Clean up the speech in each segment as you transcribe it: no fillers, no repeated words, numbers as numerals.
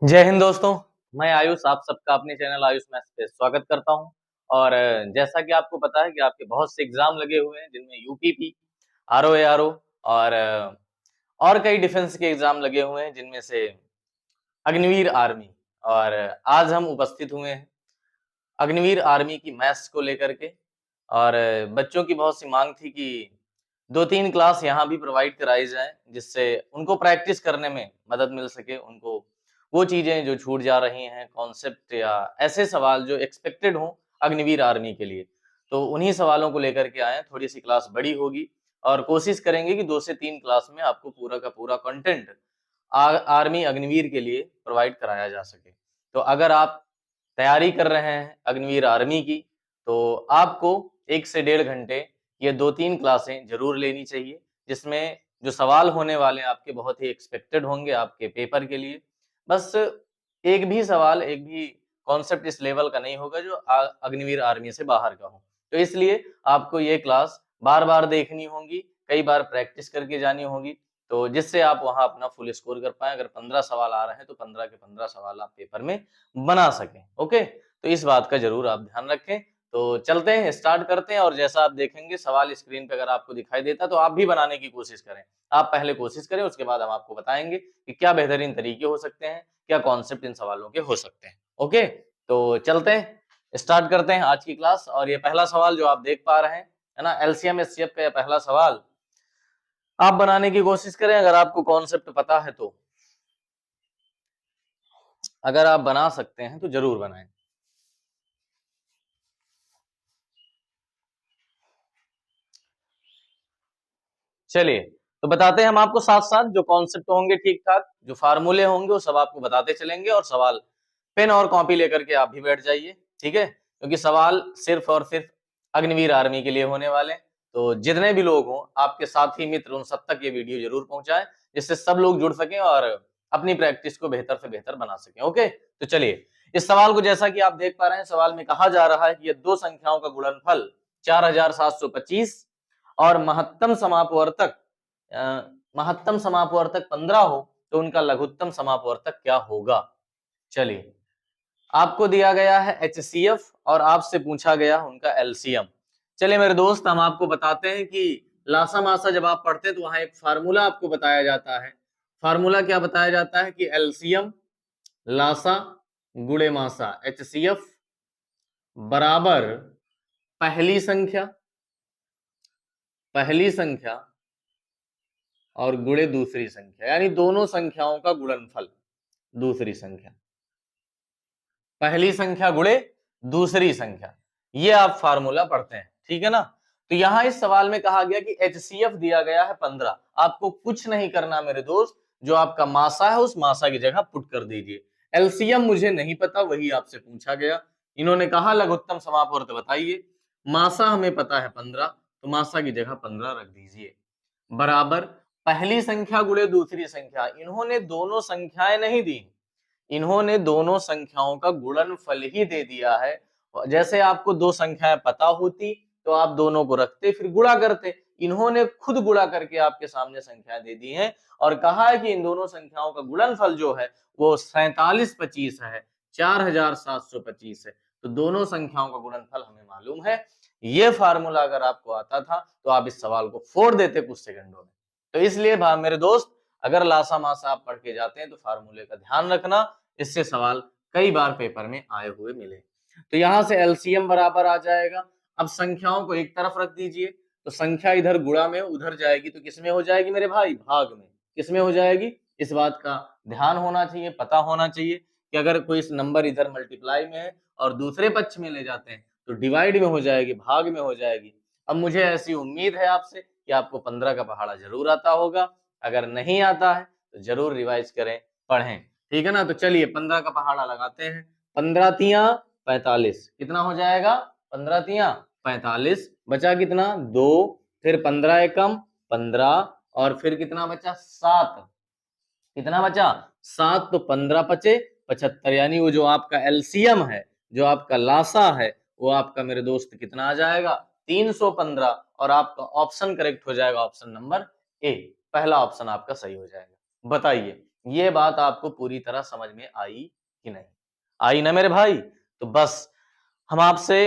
जय हिंद दोस्तों। मैं आयुष आप सबका अपने चैनल आयुष मैथ्स पे स्वागत करता हूं। और जैसा कि आपको पता है कि आपके बहुत से एग्जाम लगे हुए हैं जिनमें यूपीपी, आरओ और और कई डिफेंस के एग्जाम लगे हुए हैं जिनमें से अग्निवीर आर्मी। और आज हम उपस्थित हुए हैं अग्निवीर आर्मी की मैथ्स को लेकर के। और बच्चों की बहुत सी मांग थी कि 2-3 क्लास यहाँ भी प्रोवाइड कराई जाए जिससे उनको प्रैक्टिस करने में मदद मिल सके। उनको वो चीजें जो छूट जा रही हैं, कॉन्सेप्ट या ऐसे सवाल जो एक्सपेक्टेड हों अग्निवीर आर्मी के लिए, तो उन्हीं सवालों को लेकर के आए। थोड़ी सी क्लास बड़ी होगी और कोशिश करेंगे कि 2 से 3 क्लास में आपको पूरा का पूरा कंटेंट आर्मी अग्निवीर के लिए प्रोवाइड कराया जा सके। तो अगर आप तैयारी कर रहे हैं अग्निवीर आर्मी की, तो आपको 1 से 1.5 घंटे ये 2-3 क्लासें जरूर लेनी चाहिए, जिसमें जो सवाल होने वाले हैं आपके बहुत ही एक्सपेक्टेड होंगे आपके पेपर के लिए। बस एक भी सवाल, एक भी कॉन्सेप्ट इस लेवल का नहीं होगा जो अग्निवीर आर्मी से बाहर का हो। तो इसलिए आपको ये क्लास बार-बार देखनी होगी, कई बार प्रैक्टिस करके जानी होगी, तो जिससे आप वहां अपना फुल स्कोर कर पाएं। अगर 15 सवाल आ रहे हैं तो 15 के 15 सवाल आप पेपर में बना सकें। ओके, तो इस बात का जरूर आप ध्यान रखें। तो चलते हैं, स्टार्ट करते हैं। और जैसा आप देखेंगे सवाल स्क्रीन पे अगर आपको दिखाई देता तो आप भी बनाने की कोशिश करें। आप पहले कोशिश करें, उसके बाद हम आपको बताएंगे कि क्या बेहतरीन तरीके हो सकते हैं, क्या कॉन्सेप्ट इन सवालों के हो सकते हैं। ओके, तो चलते हैं, स्टार्ट करते हैं आज की क्लास। और ये पहला सवाल जो आप देख पा रहे हैं, है ना, एलसीएम एचसीएफ का ये पहला सवाल आप बनाने की कोशिश करें अगर आपको कॉन्सेप्ट पता है तो। अगर आप बना सकते हैं तो जरूर बनाएं। चलिए, तो बताते हैं हम आपको साथ साथ जो कॉन्सेप्ट होंगे ठीक ठाक, जो फार्मूले होंगे वो सब आपको बताते चलेंगे। और सवाल पेन और कॉपी लेकर के आप भी बैठ जाइए, ठीक है, क्योंकि सवाल सिर्फ और सिर्फ अग्निवीर आर्मी के लिए होने वाले। तो जितने भी लोग हों आपके साथी मित्र, उन सब तक ये वीडियो जरूर पहुंचाएं, जिससे सब लोग जुड़ सकें और अपनी प्रैक्टिस को बेहतर से बेहतर बना सकें। ओके, तो चलिए, इस सवाल को जैसा कि आप देख पा रहे हैं, सवाल में कहा जा रहा है कि ये दो संख्याओं का गुणनफल 4725 और महत्तम समापवर्तक 15 हो तो उनका लघुत्तम समापवर्तक क्या होगा। चलिए, आपको दिया गया है एचसीएफ और आपसे पूछा गया उनका एलसीएम। चलिए मेरे दोस्त, हम आपको बताते हैं कि लासा मासा जब आप पढ़ते हैं तो वहां एक फार्मूला आपको बताया जाता है। फार्मूला क्या बताया जाता है कि एलसीएम लासा गुणे मासा, एचसीएफ बराबर पहली संख्या और गुणे दूसरी संख्या, यानी दोनों संख्याओं का गुणनफल। दूसरी संख्या, पहली संख्या गुणे दूसरी संख्या, ये आप फार्मूला पढ़ते हैं, ठीक है ना। तो यहां इस सवाल में कहा गया कि एचसीएफ दिया गया है 15। आपको कुछ नहीं करना मेरे दोस्त, जो आपका मासा है उस मासा की जगह पुट कर दीजिए। एलसीएम मुझे नहीं पता, वही आपसे पूछा गया। इन्होंने कहा लघुत्तम समापवर्त बताइए, मासा हमें पता है 15, तो मासा की जगह 15 रख दीजिए, बराबर पहली संख्या गुणे दूसरी संख्या। इन्होंने दोनों संख्याएं नहीं दी, इन्होंने दोनों संख्याओं का गुणनफल ही दे दिया है। जैसे आपको दो संख्याएं पता होती तो आप दोनों को रखते फिर गुणा करते। इन्होंने खुद गुणा करके आपके सामने संख्याएं दे दी हैं और कहा है कि इन दोनों संख्याओं का गुणनफल जो है वो 4725 है, 4725 है। तो दोनों संख्याओं का गुणनफल हमें मालूम है। ये फार्मूला अगर आपको आता था तो आप इस सवाल को फोड़ देते कुछ सेकंडों में। तो इसलिए मेरे दोस्त, अगर लासा मासा आप पढ़ के जाते हैं तो फार्मूले का ध्यान रखना, इससे सवाल कई बार पेपर में आए हुए मिले। तो यहां से एलसीएम बराबर आ जाएगा। अब संख्याओं को एक तरफ रख दीजिए, तो संख्या इधर गुणा में उधर जाएगी तो किसमें हो जाएगी मेरे भाई, भाग में। किसमें हो जाएगी, इस बात का ध्यान होना चाहिए, पता होना चाहिए कि अगर कोई नंबर इधर मल्टीप्लाई में है और दूसरे पक्ष में ले जाते हैं तो डिवाइड में हो जाएगी, भाग में हो जाएगी। अब मुझे ऐसी उम्मीद है आपसे कि आपको 15 का पहाड़ा जरूर आता होगा। अगर नहीं आता है तो जरूर रिवाइज करें, पढ़ें, ठीक है ना। तो चलिए 15 का पहाड़ा लगाते हैं। 15 तिया 45, कितना हो जाएगा, 15 तिया 45, बचा कितना 2, फिर 15 एकम 15 और फिर कितना बचा 7, कितना बचा 7, तो 15 पचे 75, यानी वो जो आपका एलसीएम है, जो आपका लासा है, वो आपका मेरे दोस्त कितना आ जाएगा 315। और आपका ऑप्शन करेक्ट हो जाएगा, ऑप्शन नंबर ए, पहला ऑप्शन आपका सही हो जाएगा। बताइए ये बात आपको पूरी तरह समझ में आई कि नहीं? आई ना मेरे भाई? तो बस हम आपसे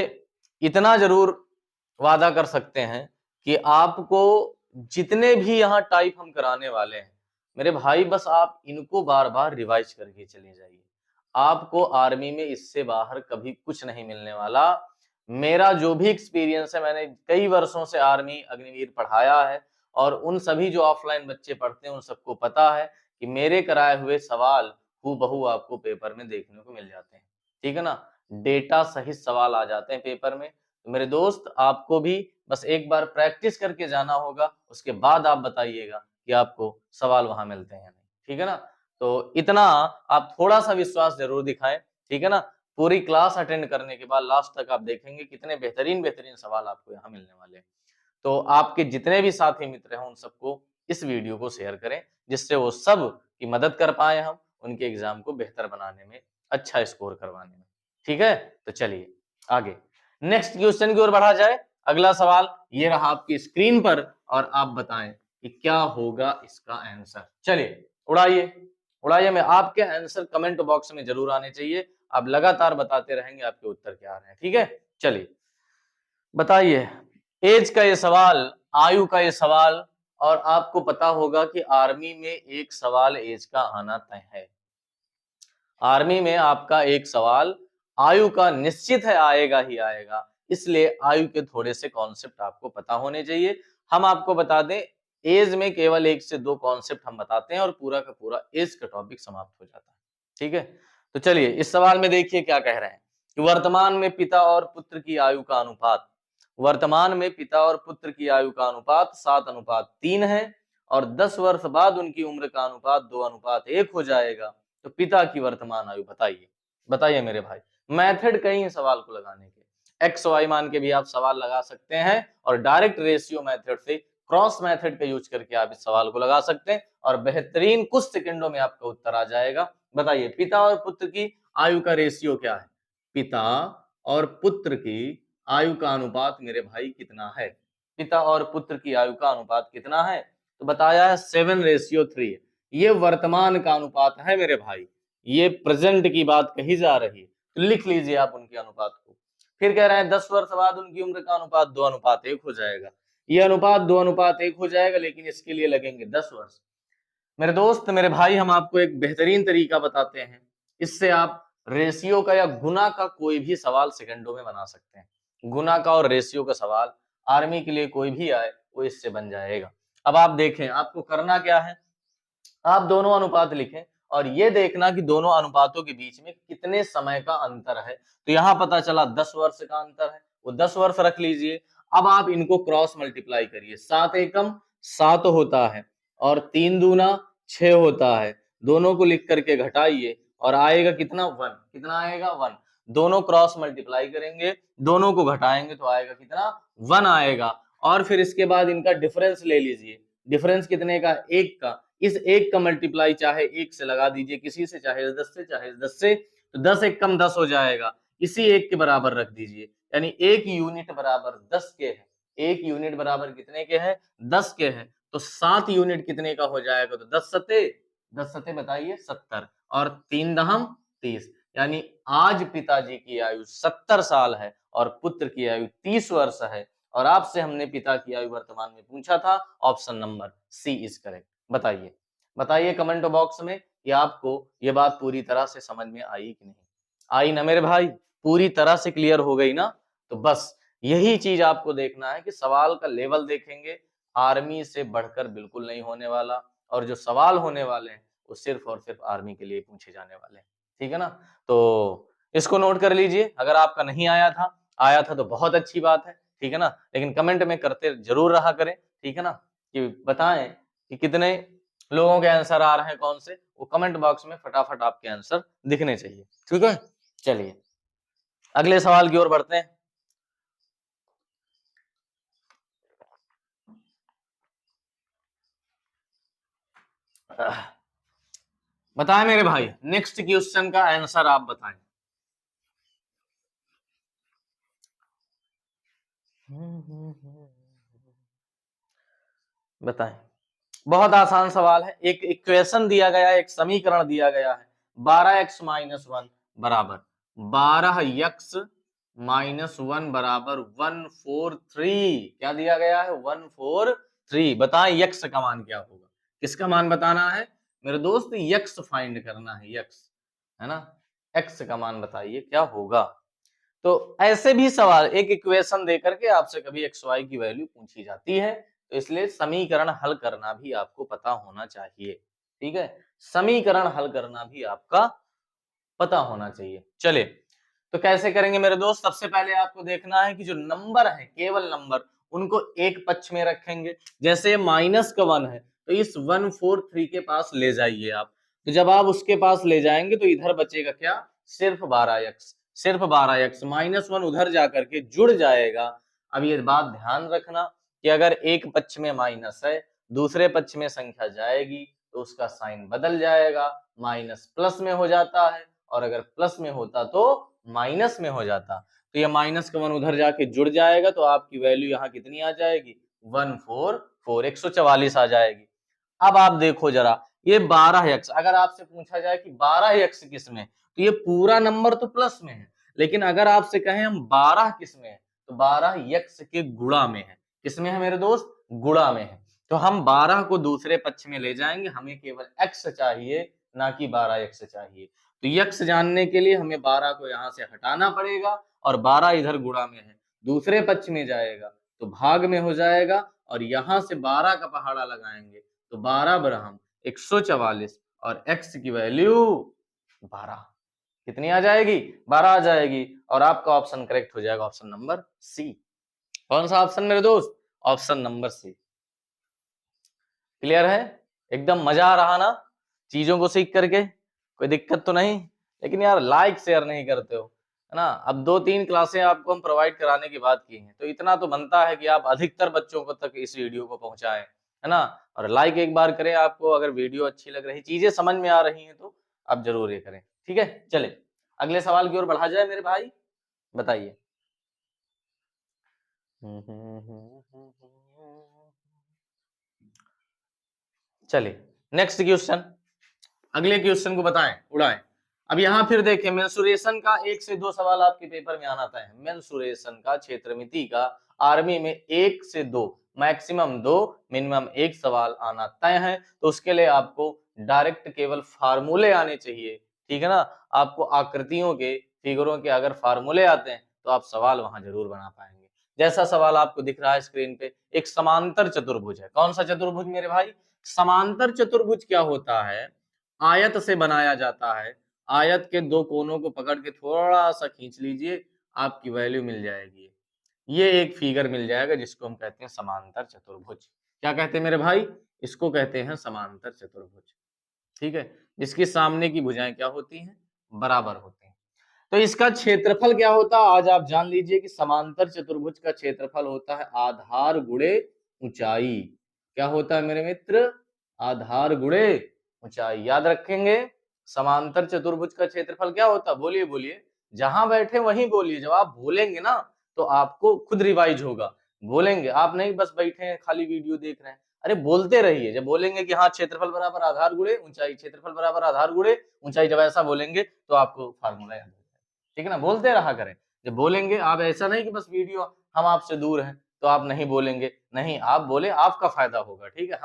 इतना जरूर वादा कर सकते हैं कि आपको जितने भी यहाँ टाइप हम कराने वाले हैं मेरे भाई, बस आप इनको बार बार रिवाइज करके चले जाइए। आपको आर्मी में इससे बाहर कभी कुछ नहीं मिलने वाला। मेरा जो भी एक्सपीरियंस है, मैंने कई वर्षों से आर्मी अग्निवीर पढ़ाया है और उन सभी जो ऑफलाइन बच्चे पढ़ते हैं उन सबको पता है कि मेरे कराए हुए सवाल हूबहू आपको पेपर में देखने को मिल जाते हैं। ठीक है ना? डेटा सहित सवाल आ जाते हैं पेपर में। तो मेरे दोस्त, आपको भी बस एक बार प्रैक्टिस करके जाना होगा, उसके बाद आप बताइएगा कि आपको सवाल वहां मिलते हैं या नहीं। ठीक है ना? तो इतना आप थोड़ा सा विश्वास जरूर दिखाएं। ठीक है ना? पूरी क्लास अटेंड करने के बाद लास्ट तक आप देखेंगे कितने बेहतरीन बेहतरीन सवाल आपको यहाँ मिलने वाले हैं। तो आपके जितने भी साथी मित्र हैं उन सबको इस वीडियो को शेयर करें, जिससे वो सब की मदद कर पाए हम उनके एग्जाम को बेहतर बनाने में, अच्छा स्कोर करवाने में। ठीक है? तो चलिए आगे नेक्स्ट क्वेश्चन की ओर बढ़ा जाए। अगला सवाल ये रहा आपकी स्क्रीन पर और आप बताएं कि क्या होगा इसका आंसर। चलिए उड़ाइए उड़ाइए, में आपके आंसर कमेंट बॉक्स में जरूर आने चाहिए। आप लगातार बताते रहेंगे आपके उत्तर क्या आ रहे हैं। ठीक है? चलिए बताइए। एज का ये सवाल, आयु का ये सवाल, और आपको पता होगा कि आर्मी में एक सवाल एज का आना तय है। आर्मी में आपका एक सवाल आयु का निश्चित है, आएगा ही आएगा। इसलिए आयु के थोड़े से कॉन्सेप्ट आपको पता होने चाहिए। हम आपको बता दें, एज में केवल 1 से 2 कॉन्सेप्ट हम बताते हैं और पूरा का पूरा एज का टॉपिक समाप्त हो जाता है। ठीक है? तो चलिए इस सवाल में देखिए क्या कह रहे हैं कि वर्तमान में पिता और पुत्र की आयु का अनुपात, वर्तमान में पिता और पुत्र की आयु का अनुपात 7:3 है और 10 वर्ष बाद उनकी उम्र का अनुपात 2:1 हो जाएगा। तो पिता की वर्तमान आयु बताइए। बताइए मेरे भाई। मेथड कई है सवाल को लगाने के, एक्स वाई मान के भी आप सवाल लगा सकते हैं और डायरेक्ट रेशियो मेथड से, क्रॉस मेथड का यूज करके आप इस सवाल को लगा सकते हैं और बेहतरीन कुछ सेकंडों में आपका उत्तर आ जाएगा। बताइए पिता और पुत्र की आयु का रेशियो क्या है? पिता और पुत्र की आयु का अनुपात मेरे भाई कितना है? पिता और पुत्र की आयु का अनुपात कितना है? तो बताया है 7:3 है। ये वर्तमान का अनुपात है मेरे भाई, ये प्रेजेंट की बात कही जा रही है। तो लिख लीजिए आप उनके अनुपात को। फिर कह रहे हैं 10 वर्ष बाद उनकी उम्र का अनुपात 2:1 हो जाएगा। ये अनुपात 2:1 हो जाएगा, लेकिन इसके लिए लगेंगे 10 वर्ष। मेरे दोस्त मेरे भाई, हम आपको एक बेहतरीन तरीका बताते हैं, इससे आप रेशियो का या गुना का कोई भी सवाल सेकंडों में बना सकते हैं। गुना का और रेशियो का सवाल आर्मी के लिए कोई भी आए वो इससे बन जाएगा। अब आप देखें आपको करना क्या है, आप दोनों अनुपात लिखें और ये देखना कि दोनों अनुपातों के बीच में कितने समय का अंतर है। तो यहां पता चला 10 वर्ष का अंतर है, वो 10 वर्ष रख लीजिए। अब आप इनको क्रॉस मल्टीप्लाई करिए। 7 एकम 7 होता है और 3 दूना 6 होता है। दोनों को लिख करके घटाइए और आएगा कितना? 1। कितना आएगा? 1। दोनों क्रॉस मल्टीप्लाई करेंगे, दोनों को घटाएंगे तो आएगा कितना? 1 आएगा। और फिर इसके बाद इनका डिफरेंस ले लीजिए। डिफरेंस कितने का? 1 का। इस 1 का मल्टीप्लाई चाहे 1 से लगा दीजिए, किसी से, चाहे 10 से, चाहे 10 से, तो 10 एकम 10 हो जाएगा। इसी 1 के बराबर रख दीजिए, यानी 1 यूनिट बराबर 10 के है। 1 यूनिट बराबर कितने के है? 10 के है। तो 7 यूनिट कितने का हो जाएगा? तो 10 सते, 10 सते बताइए 70 और 3 दहम 30, यानी आज पिताजी की आयु 70 साल है और पुत्र की आयु 30 वर्ष है। और आपसे हमने पिता की आयु वर्तमान में पूछा था। Option number C is correct. बताइए बताइए कमेंट बॉक्स में कि आपको ये बात पूरी तरह से समझ में आई कि नहीं आई ना मेरे भाई? पूरी तरह से क्लियर हो गई ना? तो बस यही चीज आपको देखना है कि सवाल का लेवल देखेंगे, आर्मी से बढ़कर बिल्कुल नहीं होने वाला, और जो सवाल होने वाले हैं वो सिर्फ और सिर्फ आर्मी के लिए पूछे जाने वाले हैं। ठीक है ना? तो इसको नोट कर लीजिए। अगर आपका नहीं आया था तो बहुत अच्छी बात है। ठीक है ना? लेकिन कमेंट में करते जरूर रहा करें। ठीक है ना? कि बताएं कि कितने लोगों के आंसर आ रहे हैं, कौन से, वो कमेंट बॉक्स में फटाफट आपके आंसर दिखने चाहिए। ठीक है? चलिए अगले सवाल की ओर बढ़ते हैं। बताएं मेरे भाई, नेक्स्ट क्वेश्चन का आंसर आप बताएं। बताएं बहुत आसान सवाल है। एक इक्वेशन दिया गया है, एक समीकरण दिया गया है, 12x माइनस 1 बराबर 12x माइनस 1 बराबर 143। क्या दिया गया है? 143। बताएं यक्स का मान क्या होगा? किसका मान बताना है मेरे दोस्त? यक्स फाइंड करना है, यक्स, है ना। एक्स का मान बताइए क्या होगा। तो ऐसे भी सवाल एक इक्वेशन देकर के आपसे कभी एक्स वाई की वैल्यू पूछी जाती है, तो इसलिए समीकरण हल करना भी आपको पता होना चाहिए। ठीक है, समीकरण हल करना भी आपका पता होना चाहिए। चलिए, तो कैसे करेंगे मेरे दोस्त? सबसे पहले आपको देखना है कि जो नंबर है, केवल नंबर, उनको एक पक्ष में रखेंगे। जैसे माइनस का 1 है तो इस 143 के पास ले जाइए आप। तो जब आप उसके पास ले जाएंगे तो इधर बचेगा क्या? सिर्फ 12x। सिर्फ 12x, -1 उधर जाकर के जुड़ जाएगा। अब ये बात ध्यान रखना कि अगर एक पक्ष में माइनस है, दूसरे पक्ष में संख्या जाएगी तो उसका साइन बदल जाएगा, माइनस प्लस में हो जाता है, और अगर प्लस में होता तो माइनस में हो जाता। तो ये माइनस का 1 उधर जाके जुड़ जाएगा, तो आपकी वैल्यू यहाँ कितनी आ जाएगी? 144, 144 आ जाएगी। अब आप देखो जरा, ये 12x, अगर आपसे पूछा जाए कि 12x किस में, तो ये पूरा नंबर तो प्लस में है, लेकिन अगर आपसे कहें हम 12 किस में है, तो 12x के गुणा में है। किसमें है मेरे दोस्त? गुणा में है। तो हम 12 को दूसरे पक्ष में ले जाएंगे, हमें केवल x चाहिए, ना कि 12x चाहिए। तो x जानने के लिए हमें 12 को यहां से हटाना पड़ेगा, और 12 इधर गुणा में है, दूसरे पक्ष में जाएगा तो भाग में हो जाएगा, और यहां से 12 का पहाड़ा लगाएंगे तो 12 बरहम 144, और x की वैल्यू 12 कितनी आ जाएगी? 12 आ जाएगी। और आपका ऑप्शन करेक्ट हो जाएगा, ऑप्शन नंबर सी। कौन सा ऑप्शन मेरे दोस्त? ऑप्शन नंबर सी। क्लियर है? एकदम मजा आ रहा ना चीजों को सीख करके? कोई दिक्कत तो नहीं? लेकिन यार लाइक शेयर नहीं करते हो, है ना। अब 2-3 क्लासें आपको हम प्रोवाइड कराने की बात की हैं, तो इतना तो बनता है कि आप अधिकतर बच्चों को तक इस वीडियो को पहुंचाएं, है ना। और लाइक एक बार करें, आपको अगर वीडियो अच्छी लग रही, चीजें समझ में आ रही हैं, तो आप जरूर ये करें। ठीक है, चले अगले सवाल की ओर बढ़ा जाए मेरे भाई, बताइए। चलिए नेक्स्ट क्वेश्चन, अगले क्वेश्चन को बताएं, उड़ाएं। अब यहाँ फिर देखें, मेंसुरेशन का 1 से 2 सवाल आपके पेपर में आना तय है। मेंसुरेशन का, क्षेत्रमिति का, आर्मी में 1 से 2, मैक्सिमम 2, मिनिमम 1 सवाल आना तय है। तो उसके लिए आपको डायरेक्ट केवल फार्मूले आने चाहिए, ठीक है ना। आपको आकृतियों के, फिगरों के अगर फार्मूले आते हैं तो आप सवाल वहां जरूर बना पाएंगे। जैसा सवाल आपको दिख रहा है स्क्रीन पे, एक समांतर चतुर्भुज है। कौन सा चतुर्भुज मेरे भाई? समांतर चतुर्भुज क्या होता है? आयत से बनाया जाता है। आयत के दो कोनों को पकड़ के थोड़ा सा खींच लीजिए, आपकी वैल्यू मिल जाएगी। ये एक फिगर मिल जाएगा जिसको हम कहते हैं समांतर चतुर्भुज। क्या कहते हैं मेरे भाई? इसको कहते हैं समांतर चतुर्भुज। ठीक है, जिसकी सामने की भुजाएं क्या होती हैं? बराबर होती हैं। तो इसका क्षेत्रफल क्या होता है? आज आप जान लीजिए कि समांतर चतुर्भुज का क्षेत्रफल होता है आधार गुणे ऊंचाई। क्या होता है मेरे मित्र? आधार गुणे ऊंचाई। याद रखेंगे, समांतर चतुर्भुज का क्षेत्रफल क्या होता है? बोलिए बोलिए, जहां बैठे वहीं बोलिए। जब आप बोलेंगे ना तो आपको खुद रिवाइज होगा। बोलेंगे, आप नहीं बस बैठे हैं खाली वीडियो देख रहे हैं। अरे बोलते रहिए। जब बोलेंगे कि हाँ क्षेत्रफल बराबर आधार गुणे ऊंचाई, क्षेत्रफल बराबर आधार गुणे ऊंचाई, जब ऐसा बोलेंगे तो आपको फार्मूला याद हो जाएगा। ठीक है ना, बोलते रहा करें। जब बोलेंगे आप, ऐसा नहीं कि बस वीडियो हम आपसे दूर हैं तो आप नहीं बोलेंगे, नहीं, आप बोले, आपका फायदा होगा। ठीक है,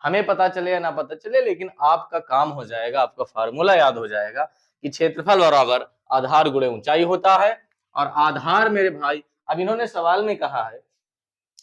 हमें पता चले या ना पता चले, लेकिन आपका काम हो जाएगा, आपका फार्मूला याद हो जाएगा कि क्षेत्रफल बराबर आधार गुणे ऊंचाई होता है। और आधार मेरे भाई, अब इन्होंने सवाल में कहा है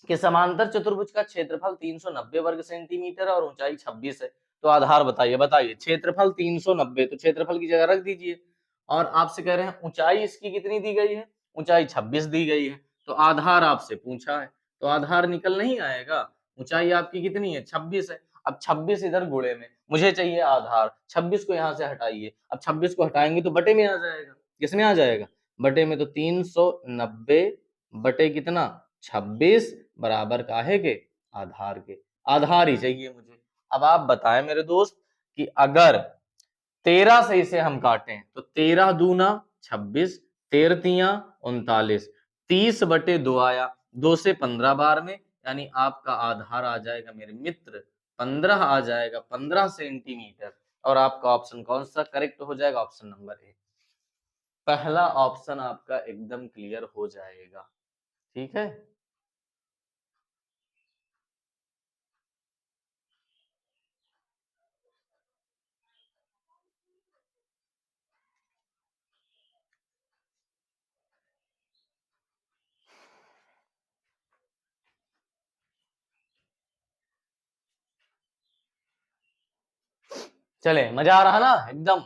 कि समांतर चतुर्भुज का क्षेत्रफल 390 वर्ग सेंटीमीटर और ऊंचाई 26 है। तो आधार बताइए, बताइए। क्षेत्रफल 390, तो क्षेत्रफल की जगह रख दीजिए। और आपसे कह रहे हैं ऊंचाई इसकी कितनी दी गई है? ऊंचाई 26 दी गई है। तो आधार आपसे पूछा है, तो आधार निकल नहीं आएगा। ऊंचाई आपकी कितनी है? 26 है। अब 26 इधर गुणे में, मुझे चाहिए आधार। 26 को यहाँ से हटाइए। अब 26 को हटाएंगे तो बटे में आ जाएगा। किसमें आ जाएगा? बटे में। तो 390 बटे कितना? 26 बराबर काहे के? आधार के। आधार ही चाहिए मुझे। अब आप बताएं मेरे दोस्त कि अगर 13 से इसे हम काटें तो 13 दूना 26, 13 तिया 39, 30 बटे 2 आया, 2 से 15 बार में, यानी आपका आधार आ जाएगा मेरे मित्र 15 आ जाएगा, 15 सेंटीमीटर। और आपका ऑप्शन कौन सा करेक्ट हो जाएगा? Option number A. पहला ऑप्शन आपका एकदम क्लियर हो जाएगा। ठीक है, चले, मजा आ रहा ना? एकदम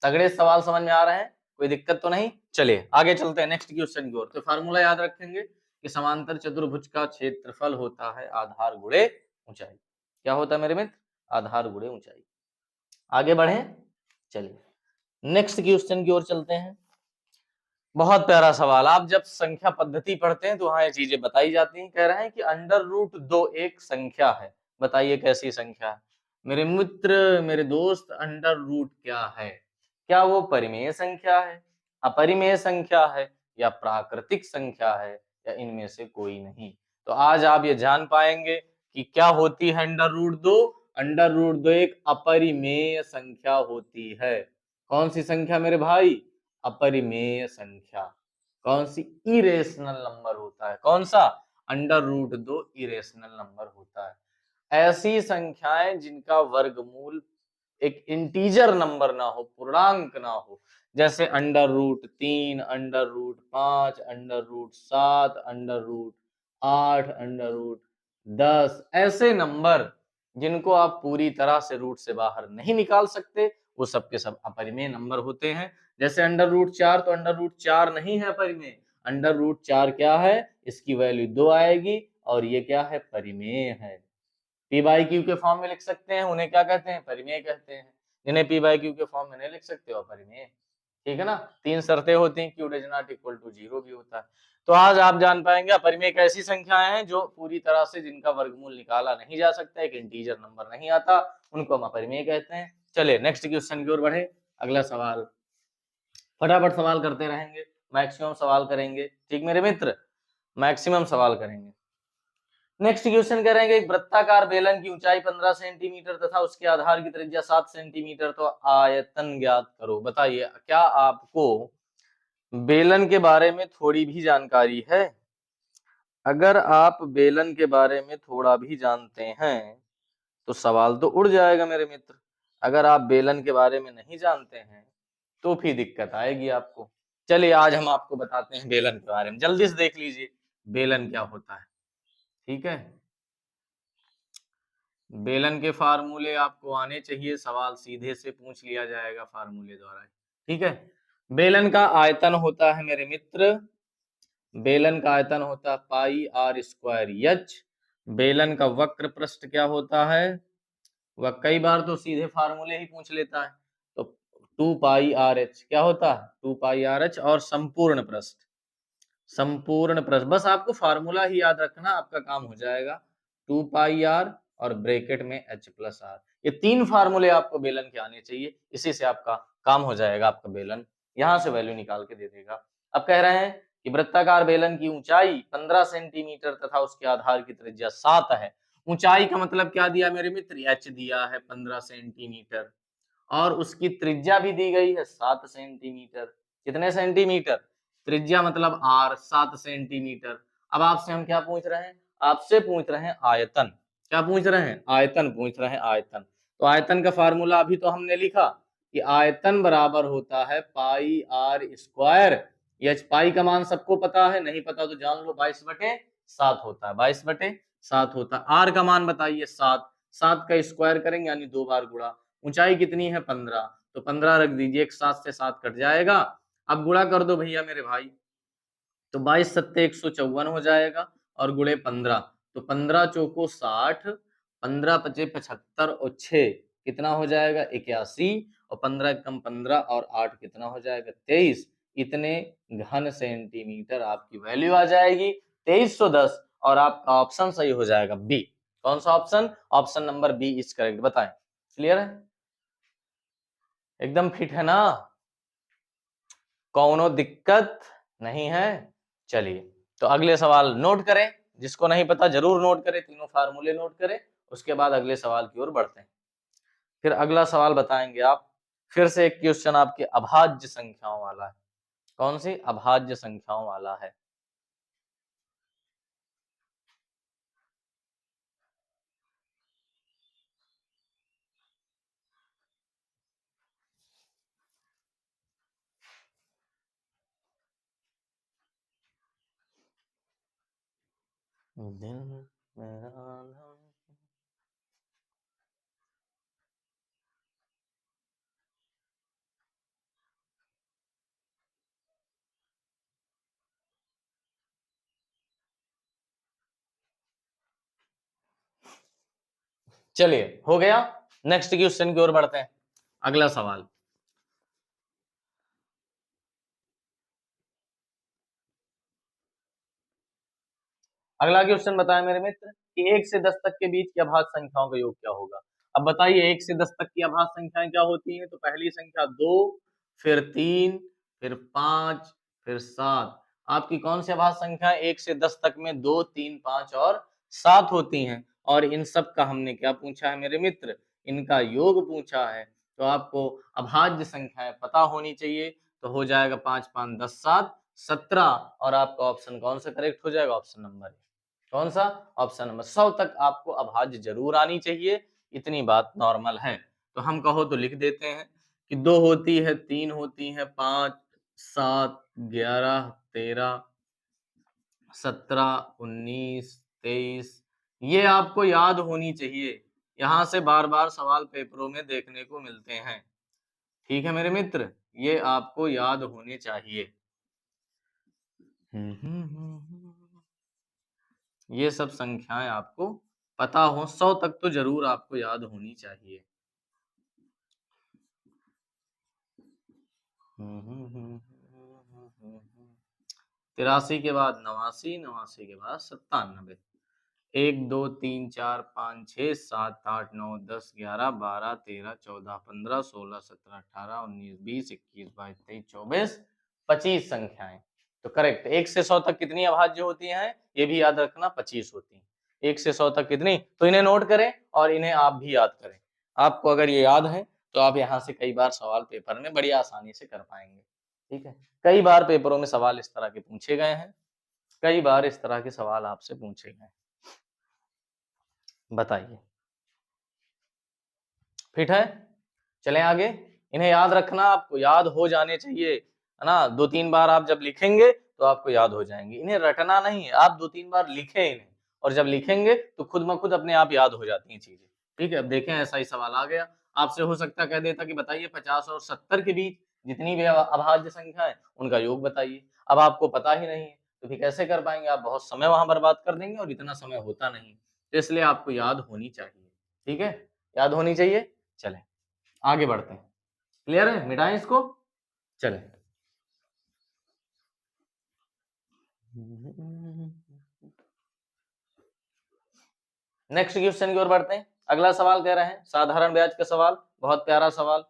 तगड़े सवाल समझ में आ रहे हैं, कोई दिक्कत तो नहीं? चलिए आगे चलते हैं नेक्स्ट क्वेश्चन की ओर। तो फार्मूला याद रखेंगे कि समांतर चतुर्भुज का क्षेत्रफल होता है आधार गुणे ऊंचाई। क्या होता है मेरे मित्र? आधार गुणे ऊंचाई। आगे बढ़े, चलिए नेक्स्ट क्वेश्चन की ओर चलते हैं। बहुत प्यारा सवाल। आप जब संख्या पद्धति पढ़ते हैं तो वहां ये चीजें बताई जाती हैं। कह रहे हैं कि अंडर रूट 2 एक संख्या है। बताइए कैसी संख्या है? मेरे मित्र, मेरे दोस्त, अंडर रूट क्या है? क्या वो परिमेय संख्या है, अपरिमेय संख्या है, या प्राकृतिक संख्या है, या इनमें से कोई नहीं? तो आज आप ये जान पाएंगे कि क्या होती है अंडर रूट 2। अंडर रूट 2 एक अपरिमेय संख्या होती है। कौन सी संख्या मेरे भाई? अपरिमेय संख्या। कौन सी? इरेशनल नंबर होता है। कौन सा? अंडर रूट 2 इरेशनल नंबर होता है। ऐसी संख्याएं जिनका वर्गमूल एक इंटीजर नंबर ना हो, पूर्णांक ना हो, जैसे under root 3, under root 5, under root 7, under root 8, under root 10, ऐसे नंबर जिनको आप पूरी तरह से रूट से बाहर नहीं निकाल सकते, वो सब के सब अपरिमेय नंबर होते हैं। जैसे अंडर रूट 4, तो अंडर रूट 4 नहीं है परिमेय। अंडर रूट 4 क्या है? इसकी वैल्यू 2 आएगी, और ये क्या है? परिमेय है। पी बाई क्यू के फॉर्म में लिख सकते हैं, उन्हें क्या कहते हैं? परिमेय कहते हैं। जिन्हें पी बाई क्यू के फॉर्म में नहीं लिख सकते हो परिमेय। ठीक है ना? 3 शर्तें होती हैं, Q does not equal to 0 भी होता है। तो आज आप जान पाएंगे अपरिमेय एक ऐसी संख्याएं हैं जो पूरी तरह से जिनका वर्गमूल निकाला नहीं जा सकता, एक इंटीजर नंबर नहीं आता, उनको हम अपरिमेय कहते हैं। चलिए नेक्स्ट क्वेश्चन की ओर बढ़े। अगला सवाल, फटाफट सवाल करते रहेंगे, मैक्सिमम सवाल करेंगे। ठीक मेरे मित्र, मैक्सिमम सवाल करेंगे। नेक्स्ट क्वेश्चन कह रहे हैं कि एक वृत्ताकार बेलन की ऊंचाई 15 सेंटीमीटर तथा उसके आधार की त्रिज्या 7 सेंटीमीटर, तो आयतन ज्ञात करो। बताइए, क्या आपको बेलन के बारे में थोड़ी भी जानकारी है? अगर आप बेलन के बारे में थोड़ा भी जानते हैं तो सवाल तो उड़ जाएगा मेरे मित्र। अगर आप बेलन के बारे में नहीं जानते हैं तो फिर दिक्कत आएगी आपको। चलिए आज हम आपको बताते हैं बेलन के बारे में। जल्दी से देख लीजिए बेलन क्या होता है। ठीक है, बेलन के फार्मूले आपको आने चाहिए, सवाल सीधे से पूछ लिया जाएगा फार्मूले द्वारा। ठीक है, बेलन का आयतन होता है मेरे मित्र, बेलन का आयतन होता है पाई आर स्क्वायर एच। बेलन का वक्र पृष्ठ क्या होता है? वह कई बार तो सीधे फार्मूले ही पूछ लेता है। तो 2 पाई आर एच क्या होता है? 2 पाई आर एच। और संपूर्ण पृष्ठ, संपूर्ण पृष्ठ, बस आपको फार्मूला ही याद रखना, आपका काम हो जाएगा। 2 पाई आर और ब्रैकेट में एच प्लस आर। ये 3 फार्मूले आपको बेलन के आने चाहिए, इसी से आपका काम हो जाएगा। आपका बेलन यहां से वैल्यू निकाल के दे देगा। अब कह रहे हैं कि वृत्ताकार बेलन की ऊंचाई 15 सेंटीमीटर तथा उसके आधार की त्रिज्या 7 है। ऊंचाई का मतलब क्या दिया मेरे मित्र? एच दिया है 15 सेंटीमीटर, और उसकी त्रिज्या भी दी गई है 7 सेंटीमीटर। कितने सेंटीमीटर? त्रिज्या मतलब आर, 7 सेंटीमीटर। अब आपसे हम क्या पूछ रहे हैं? आपसे पूछ रहे हैं आयतन। क्या पूछ रहे हैं? आयतन पूछ रहे हैं, आयतन। तो आयतन का फार्मूला अभी तो हमने लिखा कि आयतन बराबर होता है पाई आर स्क्वायर। एच पाई का मान सबको पता है, नहीं पता तो जान लो, 22/7 होता है, 22/7 होता है। आर का मान बताइए 7, 7 का स्क्वायर करेंगे यानी 2 बार गुणा। ऊंचाई कितनी है? 15, तो 15 रख दीजिए, 7 से 7 कट जाएगा। अब गुणा कर दो भैया मेरे भाई, तो 22 सत्ते 154 हो जाएगा, और गुणे 15, तो 15 चौको 60, 15 पचे 75, और 6 कितना हो जाएगा? 81, और 15 कम 15 और 8 कितना हो जाएगा? 23। इतने घन सेंटीमीटर आपकी वैल्यू आ जाएगी, 2310। और आपका ऑप्शन सही हो जाएगा बी। कौन सा option? Option number B is correct. बताएं, क्लियर है? एकदम फिट है ना? कौनो दिक्कत नहीं है? चलिए तो अगले सवाल नोट करें, जिसको नहीं पता जरूर नोट करें, तीनों फार्मूले नोट करें, उसके बाद अगले सवाल की ओर बढ़ते हैं। फिर अगला सवाल बताएंगे आप, फिर से एक क्वेश्चन आपके अभाज्य संख्याओं वाला है। कौन सी? अभाज्य संख्याओं वाला है। दिल मेरा चलिए हो गया। नेक्स्ट क्वेश्चन की ओर बढ़ते हैं। अगला सवाल, अगला क्वेश्चन बताया मेरे मित्र कि 1 से 10 तक के बीच की अभाज्य संख्याओं का योग क्या होगा। अब बताइए 1 से 10 तक की अभाज्य संख्याएं क्या होती हैं। तो पहली संख्या 2, फिर 3, फिर 5, फिर 7। आपकी कौन सी अभाज्य संख्या 1 से 10 तक में 2, 3, 5 और 7 होती हैं। और इन सब का हमने क्या पूछा है मेरे मित्र? इनका योग पूछा है। तो आपको अभाज्य संख्याएं पता होनी चाहिए। तो हो जाएगा 5, 5, 10, 7, 17। और आपका ऑप्शन कौन सा करेक्ट हो जाएगा? ऑप्शन नंबर, कौन सा? Option number. 100 तक आपको अभाज्य जरूर आनी चाहिए, इतनी बात नॉर्मल है। तो हम कहो तो लिख देते हैं कि 2 होती है, 3 होती है, 5, 7, 11, 13, 17, 19, 23। ये आपको याद होनी चाहिए। यहां से बार बार सवाल पेपरों में देखने को मिलते हैं। ठीक है मेरे मित्र, ये आपको याद होने चाहिए। ये सब संख्याएं आपको पता हो, 100 तक तो जरूर आपको याद होनी चाहिए। 83 के बाद 89, 89 के बाद 97। 1, 2, 3, 4, 5, 6, 7, 8, 9, 10, 11, 12, 13, 14, 15, 16, 17, 18, 19, 20, 21, 22, 23, 24, 25 संख्याएं। तो करेक्ट। 1 से 100 तक कितनी अभाज्य होती हैं? ये भी याद रखना, 25 होती हैं। 1 से 100 तक कितनी? तो इन्हें नोट करें और इन्हें आप भी याद करें। आपको अगर ये याद है तो आप यहाँ से कई बार सवाल पेपर में बड़ी आसानी से कर पाएंगे। ठीक है, कई बार पेपरों में सवाल इस तरह के पूछे गए हैं, कई बार इस तरह के सवाल आपसे पूछे गए। बताइए, फिट है? चलें आगे। इन्हें याद रखना, आपको याद हो जाने चाहिए, है ना। 2-3 बार आप जब लिखेंगे तो आपको याद हो जाएंगे। इन्हें रटना नहीं है, आप 2-3 बार लिखें इन्हें, और जब लिखेंगे तो खुद ब खुद अपने आप याद हो जाती हैं चीजें। ठीक है, अब देखें ऐसा ही सवाल आ गया आपसे। हो सकता कह देता कि बताइए 50 और 70 के बीच जितनी भी अभाज्य संख्या है उनका योग बताइए। अब आपको पता ही नहीं है तो फिर कैसे कर पाएंगे? आप बहुत समय वहां बर्बाद कर देंगे और इतना समय होता नहीं। तो इसलिए आपको याद होनी चाहिए। ठीक है, याद होनी चाहिए। चलें आगे बढ़ते हैं। क्लियर है? मिटाएं इसको। चलें, नेक्स्ट क्वेश्चन की ओर बढ़ते हैं। अगला सवाल कह रहे हैं साधारण ब्याज का सवाल, बहुत प्यारा सवाल।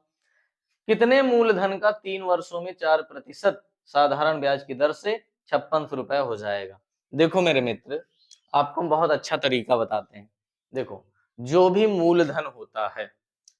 कितने मूलधन का 3 वर्षों में 4% साधारण ब्याज की दर से 56 रुपए हो जाएगा? देखो मेरे मित्र, आपको हम बहुत अच्छा तरीका बताते हैं। देखो, जो भी मूलधन होता है,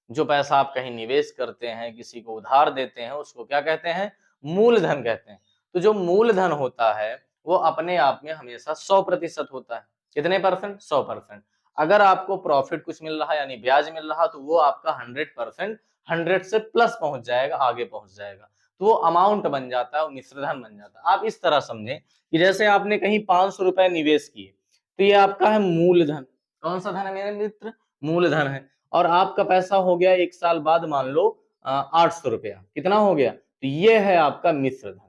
जो पैसा आप कहीं निवेश करते हैं, किसी को उधार देते हैं, उसको क्या कहते हैं? मूलधन कहते हैं। तो जो मूलधन होता है वो अपने आप में हमेशा 100% होता है। कितने परसेंट? 100%। अगर आपको प्रॉफिट कुछ मिल रहा है यानी ब्याज मिल रहा, तो वो आपका 100%, 100 से प्लस पहुंच जाएगा, आगे पहुंच जाएगा। तो वो अमाउंट बन जाता है, वो मिश्रधन बन जाता है। आप इस तरह समझें कि जैसे आपने कहीं 500 रुपए निवेश किए, तो ये आपका है मूलधन। कौन सा धन है मेरे मित्र? मूलधन है। और आपका पैसा हो गया 1 साल बाद मान लो 800 रुपया। कितना हो गया? तो ये है आपका मिश्र धन।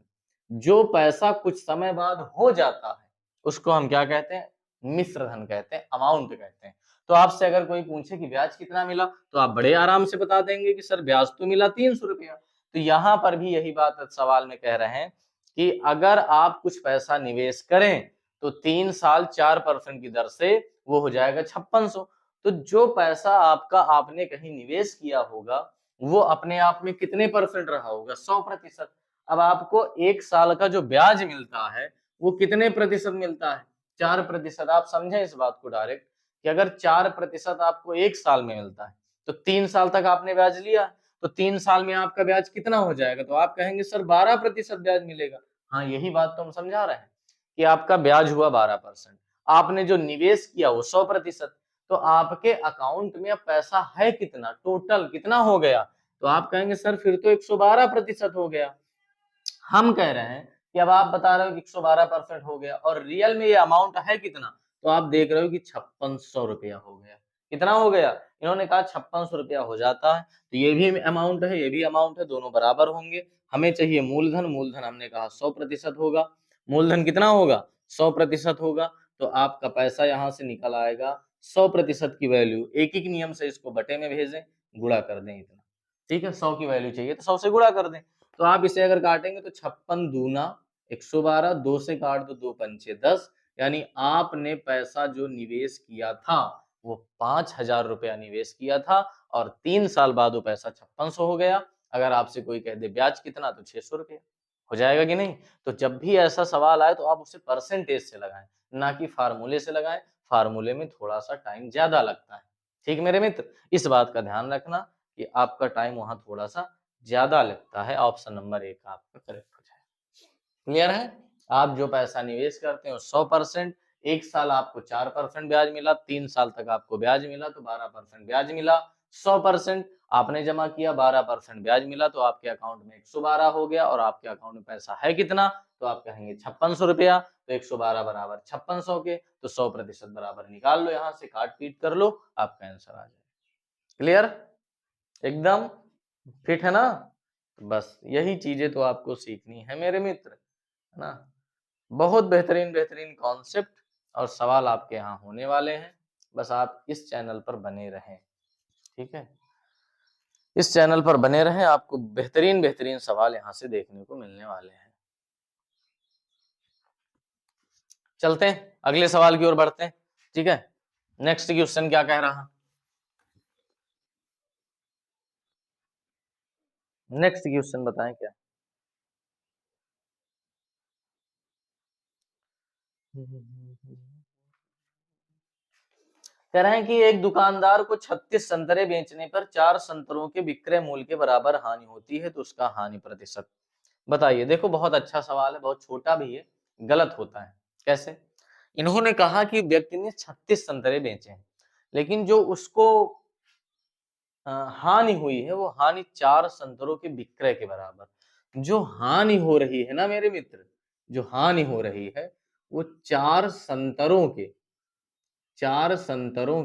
जो पैसा कुछ समय बाद हो जाता है उसको हम क्या कहते हैं? मिश्र धन कहते हैं, अमाउंट कहते हैं। तो आपसे अगर कोई पूछे कि ब्याज कितना मिला, तो आप बड़े आराम से बता देंगे कि सर ब्याज तो मिला 300 रुपया। तो यहाँ पर भी यही बात सवाल में कह रहे हैं कि अगर आप कुछ पैसा निवेश करें तो 3 साल 4% की दर से वो हो जाएगा 5600। तो जो पैसा आपका आपने कहीं निवेश किया होगा वो अपने आप में कितने परसेंट रहा होगा? 100%। अब आपको 1 साल का जो ब्याज मिलता है वो कितने प्रतिशत मिलता है? 4%। आप समझे इस बात को डायरेक्ट कि अगर 4% आपको 1 साल में मिलता है तो 3 साल तक आपने ब्याज लिया, तो 3 साल में आपका ब्याज कितना हो जाएगा? तो आप कहेंगे सर 12% ब्याज मिलेगा। हाँ, यही बात तो हम समझा रहे हैं कि आपका ब्याज हुआ 12%, आपने जो निवेश किया वो 100%, तो आपके अकाउंट में अब पैसा है कितना, टोटल कितना हो गया? तो आप कहेंगे सर फिर तो 112% हो गया। हम कह रहे हैं कि अब आप बता रहे हो कि 112% हो गया और रियल में ये अमाउंट है कितना? तो आप देख रहे हो कि 5600 रुपया हो गया। कितना हो गया? इन्होंने कहा 5600 रुपया हो जाता है, तो ये भी अमाउंट है, ये भी अमाउंट है, दोनों बराबर होंगे। हमें चाहिए मूलधन, मूलधन हमने कहा 100% होगा। मूलधन कितना होगा? 100% होगा, तो आपका पैसा यहाँ से निकल आएगा 100% की वैल्यू। एक-एक नियम से इसको बटे में भेजें, गुणा कर दें इतना। ठीक है, 100 की वैल्यू चाहिए तो 100 से गुणा कर दें। तो आप इसे अगर काटेंगे तो 56 दूना 112, 2 से काट दो, 2 पंचे 10, यानी आपने पैसा जो निवेश किया था वो 5000 रुपया निवेश किया था और 3 साल बाद वो पैसा 5600 हो गया। अगर आपसे कोई कह दे ब्याज कितना, तो 600 रुपया हो जाएगा कि नहीं? तो जब भी ऐसा सवाल आए तो आप उसे परसेंटेज से लगाएं, ना कि फार्मूले से लगाएं। फार्मूले में थोड़ा सा टाइम ज्यादा लगता है। ठीक मेरे मित्र, इस बात का ध्यान रखना कि आपका टाइम वहां थोड़ा सा ज्यादा लगता है। ऑप्शन नंबर 1 आपका करेक्ट हो जाएगा। क्लियर है? आप जो पैसा निवेश करते हो 100%, 1 साल आपको 4% ब्याज मिला, 3 साल तक आपको ब्याज मिला तो 12% ब्याज मिला। 100% आपने जमा किया, 12% ब्याज मिला, तो आपके अकाउंट में 112 हो गया और आपके अकाउंट में पैसा है कितना? तो आप कहेंगे 5600 रुपया, तो 112 बराबर 5600 के, तो 100% बराबर निकाल लो, यहाँ से काट पीट कर लो, आपका आंसर आ जाएगा। क्लियर? एकदम फिट है ना? बस यही चीजें तो आपको सीखनी है मेरे मित्र, है ना? बहुत बेहतरीन बेहतरीन कॉन्सेप्ट और सवाल आपके यहाँ होने वाले हैं। बस आप इस चैनल पर बने रहें, ठीक है? इस चैनल पर बने रहें, आपको बेहतरीन बेहतरीन सवाल यहाँ से देखने को मिलने वाले हैं। चलते हैं अगले सवाल की ओर बढ़ते हैं, ठीक है? नेक्स्ट क्वेश्चन क्या कह रहा? नेक्स्ट क्वेश्चन बताएं क्या? कह रहे हैं कि एक दुकानदार को 36 संतरे बेचने पर 4 संतरों के विक्रय मूल्य के बराबर हानि होती है, तो उसका हानि प्रतिशत बताइए। देखो बहुत अच्छा सवाल है, बहुत छोटा भी है, गलत होता है। कैसे? इन्होंने कहा कि व्यक्ति ने 36 संतरे बेचे हैं, लेकिन जो उसको हानि हुई है वो हानि 4 संतरों के विक्रय के बराबर। जो हानि हो रही है ना मेरे मित्र, जो हानि हो रही है वो 4 संतरों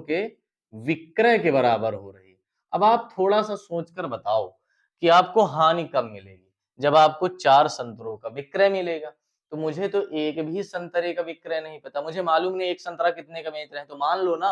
के विक्रय के बराबर हो रही है। अब आप थोड़ा सा सोचकर बताओ कि आपको हानि कब मिलेगी? जब आपको 4 संतरों का विक्रय मिलेगा। तो मुझे तो एक भी संतरे का विक्रय नहीं पता, मुझे मालूम नहीं एक संतरा कितने का बेच रहे हैं, तो मान लो ना,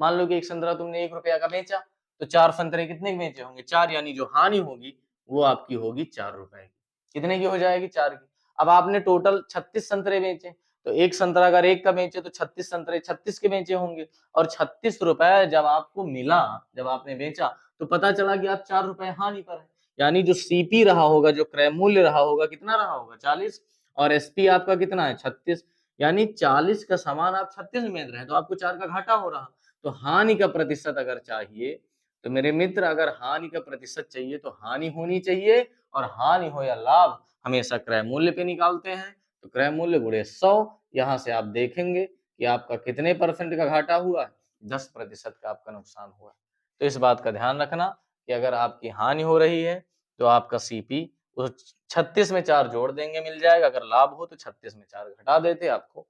मान लो कि एक संतरा तुमने 1 रुपया का बेचा, तो 4 संतरे कितने के बेचे होंगे? 4, यानी जो हानि होगी वो आपकी होगी 4 रुपए की। कितने की हो जाएगी? 4 की। अब आपने टोटल 36 संतरे बेचे, तो एक संतरा अगर 1 का बेचे तो 36 संतरे 36 के बेचे होंगे, और 36 रुपए जब आपको मिला, जब आपने बेचा, तो पता चला कि आप 4 रुपए हानि पर है। यानी जो सीपी रहा होगा, जो क्रय मूल्य रहा होगा, कितना रहा होगा? 40, और एसपी आपका कितना है? 36, यानी 40 का सामान आप 36 में बेच रहे हैं, तो आपको 4 का घाटा हो रहा। तो हानि का प्रतिशत अगर चाहिए, तो मेरे मित्र अगर हानि का प्रतिशत चाहिए तो हानि होनी चाहिए, और हानि हो या लाभ हमेशा क्रय मूल्य पे निकालते हैं। तो क्रय मूल्य गुणे 100, यहाँ से आप देखेंगे कि आपका कितने परसेंट का घाटा हुआ है? 10% का आपका नुकसान हुआ है। तो इस बात का ध्यान रखना कि अगर आपकी हानि हो रही है तो आपका सीपी उस 36 में 4 जोड़ देंगे, मिल जाएगा। अगर लाभ हो तो 36 में 4 घटा देते आपको,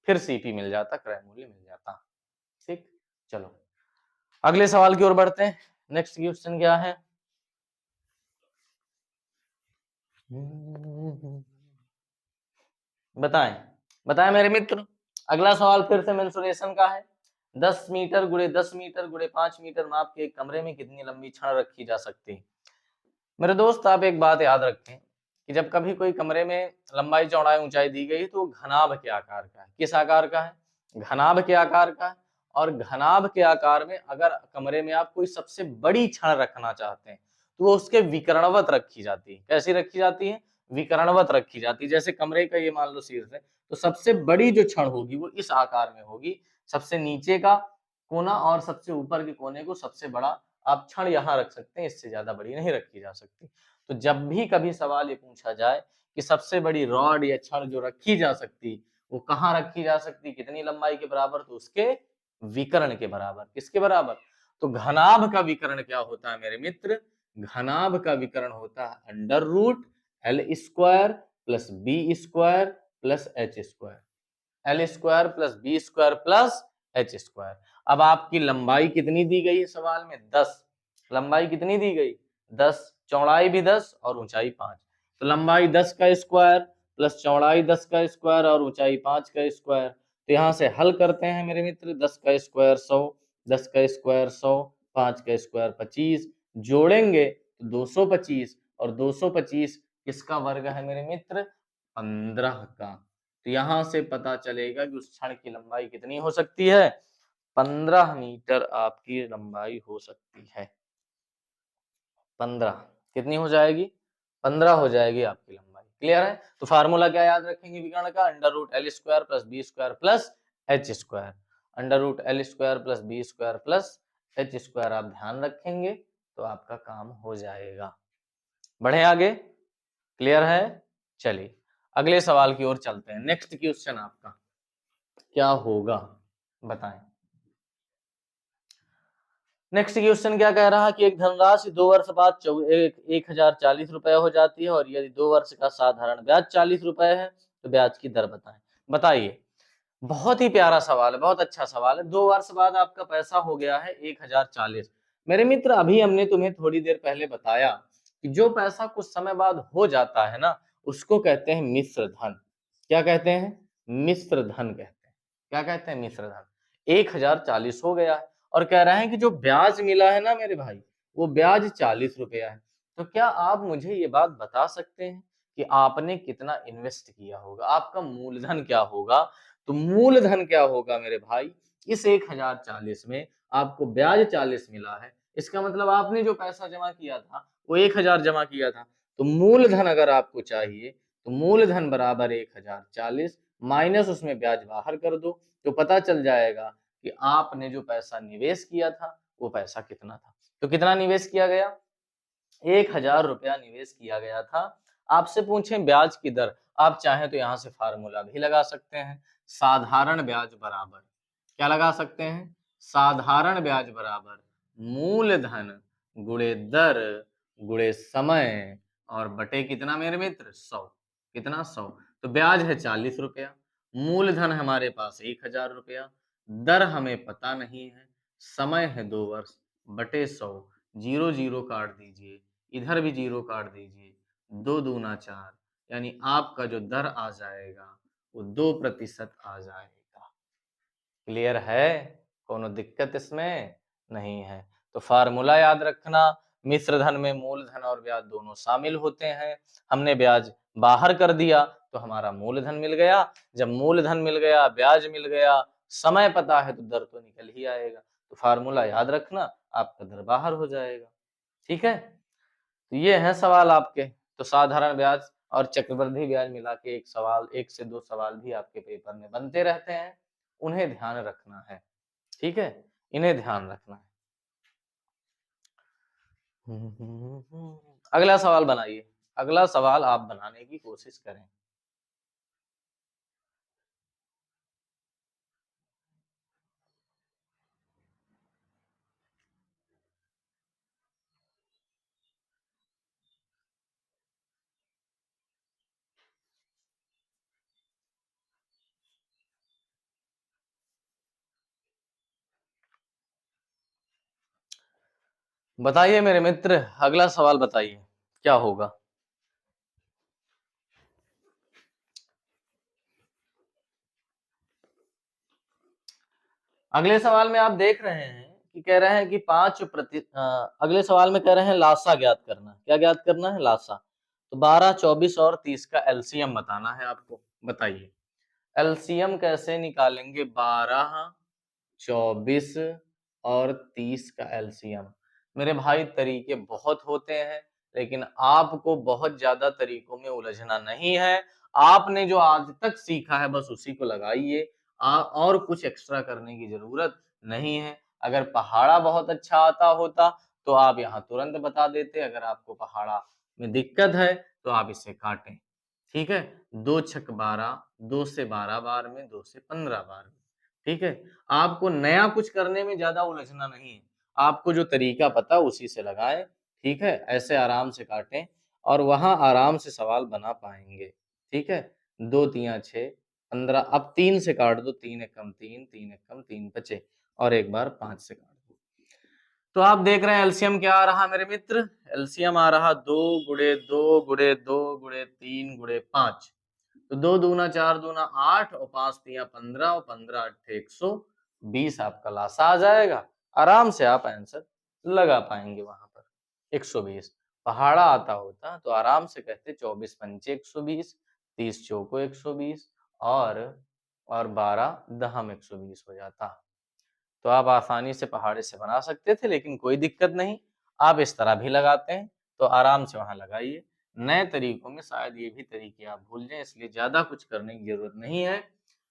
फिर सीपी मिल जाता, क्रय मूल्य मिल जाता। ठीक, चलो अगले सवाल की ओर बढ़ते हैं। नेक्स्ट क्वेश्चन क्या है? बताएं, बताएं मेरे मित्र। अगला सवाल फिर से मेंसुरेशन का है। 10 मीटर गुणे 10 मीटर गुणे 5 मीटर माप के एक कमरे में कितनी लंबी छड़ रखी जा सकती है? मेरे दोस्त आप एक बात याद रखें कि जब कभी कोई कमरे में लंबाई चौड़ाई ऊंचाई दी गई तो घनाभ के आकार का है। किस आकार का है? घनाभ के आकार का है। और घनाभ के आकार में अगर कमरे में आप कोई सबसे बड़ी छड़ रखना चाहते हैं तो वो उसके विकर्णवत रखी जाती है। कैसी रखी जाती है? विकर्णवत रखी जाती है। जैसे कमरे का ये मान लो शीर्ष है, तो सबसे बड़ी जो छड़ होगी वो इस आकार में होगी। सबसे नीचे का कोना और सबसे ऊपर के कोने को सबसे बड़ा आप छड़ यहाँ रख सकते हैं, इससे ज्यादा बड़ी नहीं रखी जा सकती। तो जब भी कभी सवाल ये पूछा जाए कि सबसे बड़ी रॉड या छड़ जो रखी जा सकती वो कहाँ रखी जा सकती, कितनी लंबाई के बराबर, तो उसके विकर्ण के बराबर। किसके बराबर? तो घनाभ का विकर्ण क्या होता है मेरे मित्र? घनाभ का विकर्ण होता है under root L square plus B square plus H square. L square plus B square plus H square. अब आपकी लंबाई कितनी दी गई है सवाल में? 10। लंबाई कितनी दी गई? 10। चौड़ाई भी 10 और ऊंचाई 5। तो लंबाई 10 का स्क्वायर प्लस चौड़ाई 10 का स्क्वायर और ऊंचाई 5 का स्क्वायर। तो यहां से हल करते हैं मेरे मित्र। 10 का स्क्वायर 100, 10 का स्क्वायर 100, 5 का स्क्वायर 25, जोड़ेंगे तो 225, और 225 किसका वर्ग है मेरे मित्र? 15 का। तो यहां से पता चलेगा कि उस क्षण की लंबाई कितनी हो सकती है? 15 मीटर आपकी लंबाई हो सकती है। 15 कितनी हो जाएगी? 15 हो जाएगी आपकी लंबाई। क्लियर है? तो फार्मूला क्या याद रखेंगे विकर्ण का? Under root L square plus B square plus H square. Under root L square plus B square plus H square आप ध्यान रखेंगे तो आपका काम हो जाएगा। बढ़े आगे? क्लियर है? चलिए अगले सवाल की ओर चलते हैं। नेक्स्ट क्वेश्चन आपका क्या होगा बताएं। नेक्स्ट क्वेश्चन क्या कह रहा है कि एक धनराशि 2 वर्ष बाद 1040 रुपए हो जाती है, और यदि 2 वर्ष का साधारण ब्याज 40 रुपए है तो ब्याज की दर बताएं। बताइए, बहुत ही प्यारा सवाल है, बहुत अच्छा सवाल है। 2 वर्ष बाद आपका पैसा हो गया है 1040। मेरे मित्र अभी हमने तुम्हें थोड़ी देर पहले बताया कि जो पैसा कुछ समय बाद हो जाता है ना, उसको कहते हैं मिश्र धन। क्या कहते हैं? मिश्र धन कहते हैं। क्या कहते हैं? मिश्र धन। 1040 हो गया है और कह रहे हैं कि जो ब्याज मिला है ना मेरे भाई, वो ब्याज 40 रुपया है। तो क्या आप मुझे ये बात बता सकते हैं कि आपने कितना इन्वेस्ट किया होगा? आपका मूलधन क्या होगा? तो मूलधन क्या होगा मेरे भाई? इस 1040 में आपको ब्याज 40 मिला है, इसका मतलब आपने जो पैसा जमा किया था वो 1000 जमा किया था। तो मूलधन अगर आपको चाहिए तो मूलधन बराबर 1040 माइनस उसमें ब्याज बाहर कर दो, तो पता चल जाएगा कि आपने जो पैसा निवेश किया था वो पैसा कितना था। तो कितना निवेश किया गया? 1000 रुपया निवेश किया गया था। आपसे पूछें ब्याज की दर, आप चाहें तो यहां से फार्मूला भी लगा सकते हैं। साधारण ब्याज बराबर क्या लगा सकते हैं? साधारण ब्याज बराबर मूलधन गुणे दर गुणे समय और बटे कितना मेरे मित्र? 100। कितना? 100। तो ब्याज है 40 रुपया, मूलधन हमारे पास 1000 रुपया, दर हमें पता नहीं है, समय है 2 वर्ष, बटे 100। 0 0 काट दीजिए, इधर भी 0 काट दीजिए, 2 दूना 4, यानी आपका जो दर आ जाएगा वो 2% आ जाएगा। क्लियर है? कोनो दिक्कत इसमें नहीं है। तो फार्मूला याद रखना, मिश्र धन में मूलधन और ब्याज दोनों शामिल होते हैं। हमने ब्याज बाहर कर दिया तो हमारा मूलधन मिल गया। जब मूलधन मिल गया, ब्याज मिल गया, समय पता है, तो दर तो निकल ही आएगा। तो फार्मूला याद रखना, आपका दर बाहर हो जाएगा। ठीक है? तो ये है सवाल आपके। तो साधारण ब्याज और चक्रवृद्धि ब्याज मिला के एक सवाल, 1 से 2 सवाल भी आपके पेपर में बनते रहते हैं, उन्हें ध्यान रखना है। ठीक है? इन्हें ध्यान रखना है। अगला सवाल बनाइए। अगला सवाल आप बनाने की कोशिश करें। बताइए मेरे मित्र, अगला सवाल बताइए क्या होगा। अगले सवाल में आप देख रहे हैं कि कह रहे हैं कि अगले सवाल में कह रहे हैं लासा ज्ञात करना। क्या ज्ञात करना है? लासा। तो 12, 24 और 30 का एलसीएम बताना है आपको। बताइए एलसीएम कैसे निकालेंगे? 12, 24 और 30 का एलसीएम। मेरे भाई तरीके बहुत होते हैं, लेकिन आपको बहुत ज्यादा तरीकों में उलझना नहीं है। आपने जो आज तक सीखा है बस उसी को लगाइए, और कुछ एक्स्ट्रा करने की जरूरत नहीं है। अगर पहाड़ा बहुत अच्छा आता होता तो आप यहाँ तुरंत बता देते। अगर आपको पहाड़ा में दिक्कत है तो आप इसे काटें। ठीक है, 2 छक 12, 2 से 12 बार में, 2 से 15 बार में। ठीक है, आपको नया कुछ करने में ज्यादा उलझना नहीं है, आपको जो तरीका पता उसी से लगाएं। ठीक है, ऐसे आराम से काटें और वहां आराम से सवाल बना पाएंगे। ठीक है, 2 तिया 6, 15, अब 3 से काट दो, 3 एकम 3, 3 एकम 3 बचे और एक बार 5 से काट दो। तो आप देख रहे हैं एलसीएम क्या आ रहा मेरे मित्र, एलसीएम आ रहा 2 गुणे 2 गुणे 2 गुणे 3 गुणे 5। तो 2 दूना 4 दूना 8 और 5 तिया 15 और 15 अट्ठे 120 आपका लासा आ जाएगा। आराम से आप आंसर लगा पाएंगे वहां पर 120। पहाड़ा आता होता तो आराम से कहते 24 पंचे 120, 30 चौको 120 और 12 दहम 120 हो जाता। तो आप आसानी से पहाड़े से बना सकते थे, लेकिन कोई दिक्कत नहीं, आप इस तरह भी लगाते हैं तो आराम से वहां लगाइए। नए तरीकों में शायद ये भी तरीके आप भूल जाएं, इसलिए ज्यादा कुछ करने की जरूरत नहीं है,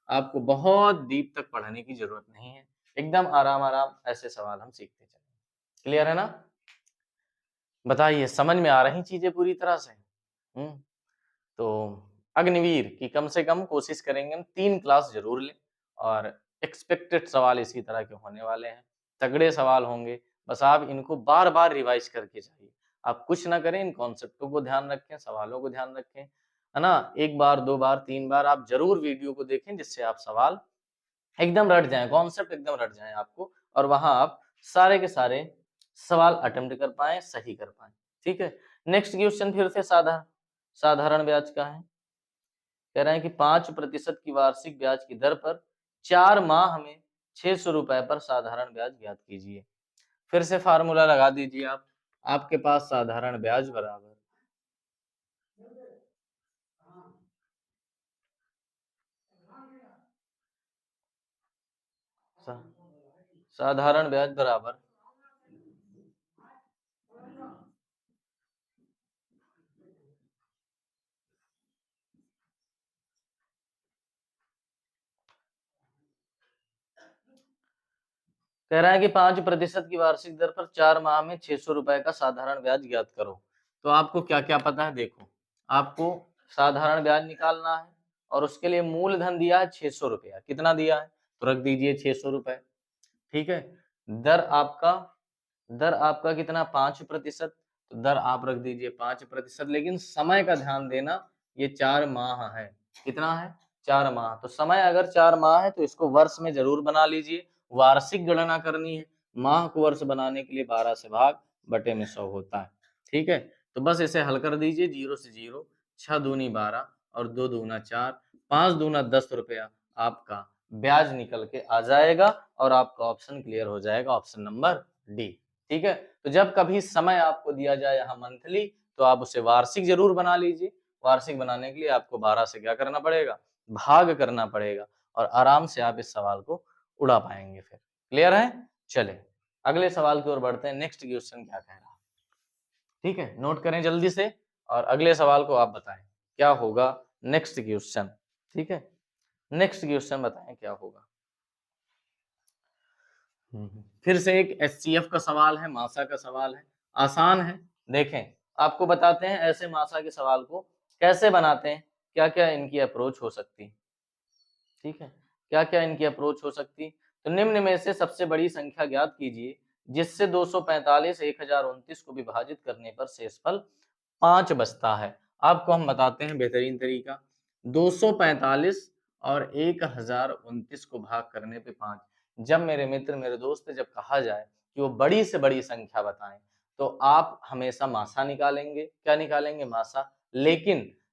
आपको बहुत डीप तक पढ़ने की जरूरत नहीं है, एकदम आराम आराम ऐसे सवाल हम सीखते चलेंगे। क्लियर है ना? बताइए, समझ में आ रही चीजें पूरी तरह से? तो अग्निवीर की कम से कम कोशिश करेंगे हम 3 क्लास जरूर लें और एक्सपेक्टेड सवाल इसी तरह के होने वाले हैं, तगड़े सवाल होंगे। बस आप इनको बार बार रिवाइज करके जाइए, आप कुछ ना करें, इन कॉन्सेप्टों को ध्यान रखें, सवालों को ध्यान रखें, है ना। 1 बार 2 बार 3 बार आप जरूर वीडियो को देखें, जिससे आप सवाल एकदम रट जाए, कॉन्सेप्ट एकदम रट जाए आपको, और वहां आप सारे के सारे सवाल अटेम्प्ट कर पाए, सही कर पाए। ठीक है, नेक्स्ट क्वेश्चन फिर से साधारण ब्याज का है। कह रहे हैं कि 5% की वार्षिक ब्याज की दर पर 4 माह में 600 रुपए पर साधारण ब्याज ज्ञात कीजिए। फिर से फार्मूला लगा दीजिए आप, आपके पास साधारण ब्याज बराबर साधारण ब्याज बराबर कह रहा है कि 5% की वार्षिक दर पर 4 माह में 600 रुपए का साधारण ब्याज ज्ञात करो। तो आपको क्या क्या पता है, देखो, आपको साधारण ब्याज निकालना है और उसके लिए मूलधन दिया है 600 रुपया। कितना दिया है? तो रख दीजिए 600 रुपए। ठीक है, दर आपका कितना? 5%। तो दर आप रख दीजिए 5%, लेकिन समय का ध्यान देना, ये 4 माह है। कितना है? 4 माह। तो समय अगर 4 माह है तो इसको वर्ष में जरूर बना लीजिए, वार्षिक गणना करनी है, माह को वर्ष बनाने के लिए 12 से भाग बटे में 100 होता है। ठीक है, तो बस इसे हल कर दीजिए, 0 से 0, 6 दूनी 12 और 2 दूना 4, 5 दूना 10 रुपया आपका ब्याज निकल के आ जाएगा और आपका ऑप्शन क्लियर हो जाएगा, ऑप्शन नंबर डी। ठीक है, तो जब कभी समय आपको दिया जाए यहाँ मंथली, तो आप उसे वार्षिक जरूर बना लीजिए। वार्षिक बनाने के लिए आपको 12 से क्या करना पड़ेगा? भाग करना पड़ेगा, और आराम से आप इस सवाल को उड़ा पाएंगे। फिर क्लियर है? चले अगले सवाल की ओर बढ़ते हैं। नेक्स्ट क्वेश्चन क्या कह रहा है? ठीक है, नोट करें जल्दी से और अगले सवाल को आप बताएं क्या होगा नेक्स्ट क्वेश्चन। ठीक है, नेक्स्ट क्वेश्चन बताएं क्या होगा। फिर से एक एचसीएफ का सवाल है, मासा का सवाल है, आसान है। देखें, आपको बताते हैं ऐसे मासा के सवाल को कैसे बनाते हैं, क्या क्या इनकी अप्रोच हो सकती। ठीक है, क्या क्या इनकी अप्रोच हो सकती। तो निम्न में से सबसे बड़ी संख्या ज्ञात कीजिए जिससे 245 1029 को विभाजित करने पर शेषफल 5 बचता है। आपको हम बताते हैं बेहतरीन तरीका, 245 और 1029 को भाग करने पे 5। जब मेरे मित्र, मेरे दोस्त, जब कहा जाए कि वो बड़ी से बड़ी संख्या बताएं, तो आप हमेशा मासा निकालेंगे। क्या निकालेंगे? मासा।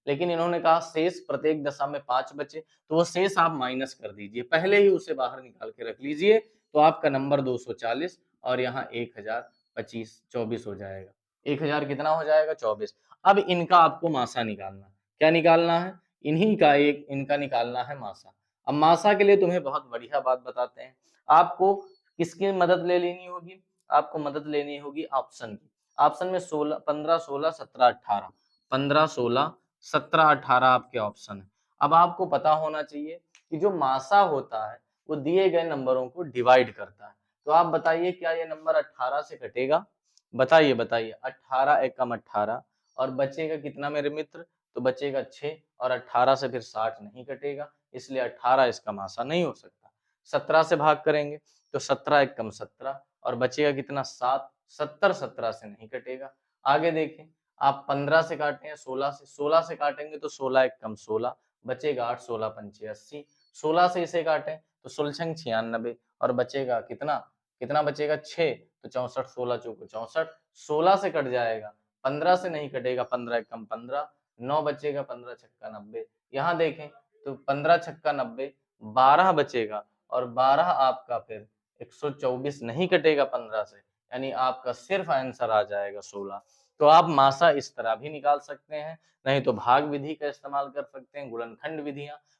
लेकिन इन्होंने कहा शेष प्रत्येक दशा में 5 बचे, तो वो शेष आप माइनस कर दीजिए, पहले ही उसे बाहर निकाल के रख लीजिए, तो आपका नंबर 240 और यहाँ 1024 हो जाएगा। 1000 कितना हो जाएगा? 24। अब इनका आपको मासा निकालना, क्या निकालना है? इनका निकालना है मासा। अब मासा के लिए तुम्हें बहुत बढ़िया बात बताते हैं, आपको किसकी मदद ले लेनी होगी? आपको मदद लेनी होगी ऑप्शन की। ऑप्शन में 16, 15, 16, 17, 18, 15, 16, 17, 18 आपके ऑप्शन है। अब आपको पता होना चाहिए कि जो मासा होता है वो दिए गए नंबरों को डिवाइड करता है। तो आप बताइए क्या ये नंबर 18 से कटेगा? बताइए बताइए, 18 एकम 18 और बचेगा कितना मेरे मित्र? तो बचेगा 6 और 18 से फिर 60 नहीं कटेगा, इसलिए 18 इसका मासा नहीं हो सकता। 17 से भाग करेंगे तो 17 एकम 17 और बचेगा कितना? 7। 70 17 से नहीं कटेगा। आगे देखें, आप 15 से काटे हैं 16 से, 16 से काटेंगे तो 16 एकम 16 बचेगा 8, 16 पंचे 80। 16 से इसे काटें तो 16 96 और बचेगा कितना? कितना बचेगा? 6। तो 64, 16 चौको 64, 16 से कट जाएगा, 15 से नहीं कटेगा, 15 एकम 15, 9 बचेगा, 15 छक्का 90। यहाँ देखें तो 15 छक्का 90, 12 बचेगा और 12 आपका फिर 124 नहीं कटेगा 15 से, यानी आपका सिर्फ आंसर आ जाएगा 16। तो आप मासा इस तरह भी निकाल सकते हैं, नहीं तो भाग विधि का इस्तेमाल कर सकते हैं, गुणनखंड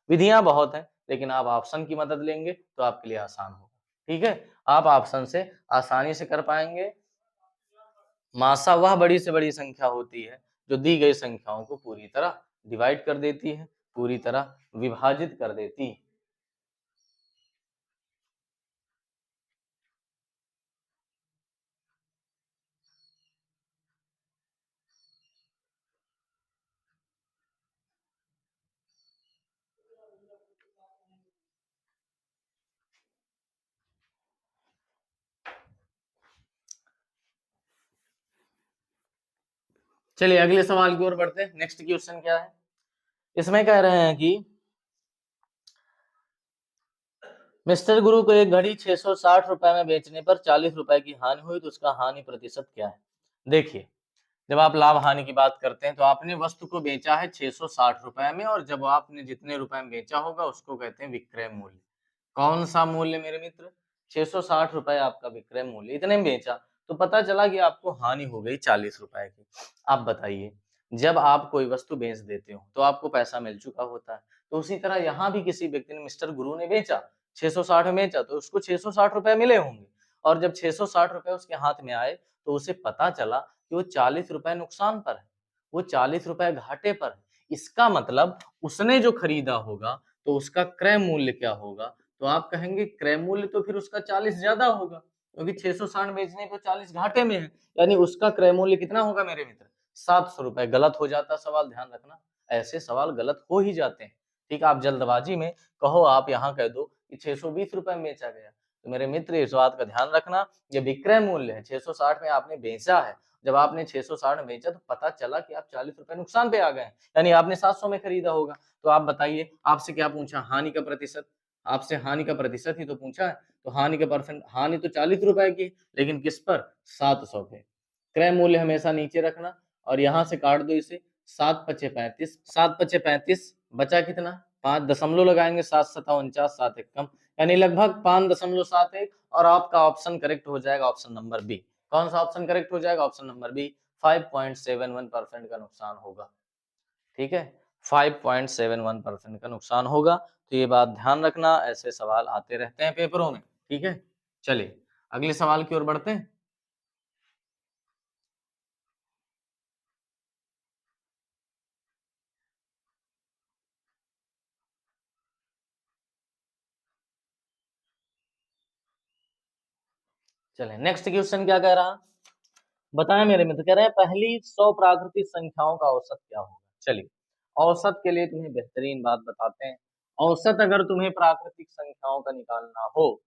विधियां बहुत हैं, लेकिन आप ऑप्शन की मदद लेंगे तो आपके लिए आसान होगा। ठीक है, आप ऑप्शन से आसानी से कर पाएंगे। मासा वह बड़ी से बड़ी संख्या होती है जो दी गई संख्याओं को पूरी तरह डिवाइड कर देती है, पूरी तरह विभाजित कर देती है। चलिए अगले सवाल की ओर बढ़ते हैं। नेक्स्ट क्वेश्चन क्या है? इसमें कह रहे हैं कि मिस्टर गुरु को एक घड़ी 660 रुपए में बेचने पर 40 रुपए की हानि हुई, तो उसका हानि प्रतिशत क्या है? देखिए, जब आप लाभ हानि की बात करते हैं तो आपने वस्तु को बेचा है 660 रुपए में, और जब आपने जितने रुपए में बेचा होगा उसको कहते हैं विक्रय मूल्य। कौन सा मूल्य मेरे मित्र? 660 रुपए आपका विक्रय मूल्य, इतने में बेचा तो पता चला कि आपको हानि हो गई 40 रुपए की। आप बताइए, जब आप कोई वस्तु बेच देते हो तो आपको पैसा मिल चुका होता है, तो उसी तरह यहाँ भी किसी व्यक्ति ने, मिस्टर गुरु ने बेचा 660 में बेचा तो उसको 660 रुपए मिले होंगे, और जब 660 रुपए उसके हाथ में आए तो उसे पता चला कि वो 40 रुपए नुकसान पर है, वो 40 रुपए घाटे पर है। इसका मतलब उसने जो खरीदा होगा तो उसका क्रय मूल्य क्या होगा? तो आप कहेंगे क्रय मूल्य तो फिर उसका 40 ज्यादा होगा, क्योंकि 660 बेचने को 40 घाटे में है, यानी उसका क्रय मूल्य कितना होगा मेरे मित्र? 700 रुपए। गलत हो जाता सवाल, ध्यान रखना, ऐसे सवाल गलत हो ही जाते हैं। ठीक, आप जल्दबाजी में कहो, आप यहाँ कह दो कि 620 रुपए में बेचा गया, तो मेरे मित्र इस बात का ध्यान रखना, ये विक्रय मूल्य है, 660 में आपने बेचा है। जब आपने 660 में बेचा तो पता चला कि आप 40 रुपए नुकसान पे आ गए, यानी आपने 700 में खरीदा होगा। तो आप बताइए, आपसे क्या पूछा? हानि का प्रतिशत। आपसे हानि का प्रतिशत ही तो पूछा है, तो हानि का परसेंट, हानि तो 40 रुपए की, लेकिन किस पर? 700 पे। क्रय मूल्य हमेशा नीचे रखना और यहाँ से काट दो इसे, 7 पचे 35, 7 पचे 35, बचा कितना? 5 दशमलव लगाएंगे, 7 सता 49, 7 एक कम, यानी लगभग 5.71, और आपका ऑप्शन करेक्ट हो जाएगा ऑप्शन नंबर बी। कौन सा ऑप्शन करेक्ट हो जाएगा? ऑप्शन नंबर बी, 5.71% का नुकसान होगा। ठीक है, 5.71% का नुकसान होगा। तो ये बात ध्यान रखना, ऐसे सवाल आते रहते हैं पेपरों में। ठीक है, चलिए अगले सवाल की ओर बढ़ते हैं। चलें, नेक्स्ट क्वेश्चन क्या कह रहा? बताएं मेरे मित्र, कह रहे हैं पहली 100 प्राकृतिक संख्याओं का औसत क्या होगा? चलिए, औसत के लिए तुम्हें बेहतरीन बात बताते हैं। औसत अगर तुम्हें प्राकृतिक संख्याओं का निकालना हो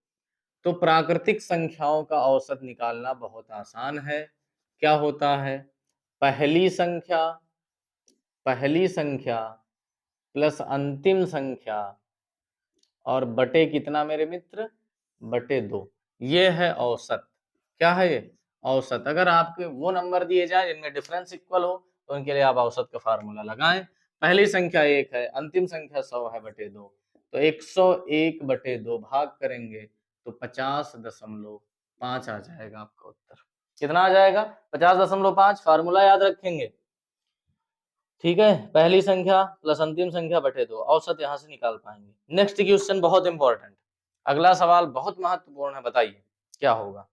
तो प्राकृतिक संख्याओं का औसत निकालना बहुत आसान है। क्या होता है? पहली संख्या, पहली संख्या प्लस अंतिम संख्या और बटे कितना मेरे मित्र? बटे 2। ये है औसत। क्या है ये? औसत। अगर आपके वो नंबर दिए जाए जिनमें डिफरेंस इक्वल हो तो उनके लिए आप औसत का फार्मूला लगाएं। पहली संख्या 1 है, अंतिम संख्या 100 है बटे 2, तो 101 बटे 2 भाग करेंगे तो 50.5 आ जाएगा आपका उत्तर। कितना आ जाएगा? 50.5। फार्मूला याद रखेंगे। ठीक है, पहली संख्या प्लस अंतिम संख्या बटे 2, औसत यहां से निकाल पाएंगे। नेक्स्ट क्वेश्चन बहुत इंपॉर्टेंट, अगला सवाल बहुत महत्वपूर्ण है, बताइए क्या होगा?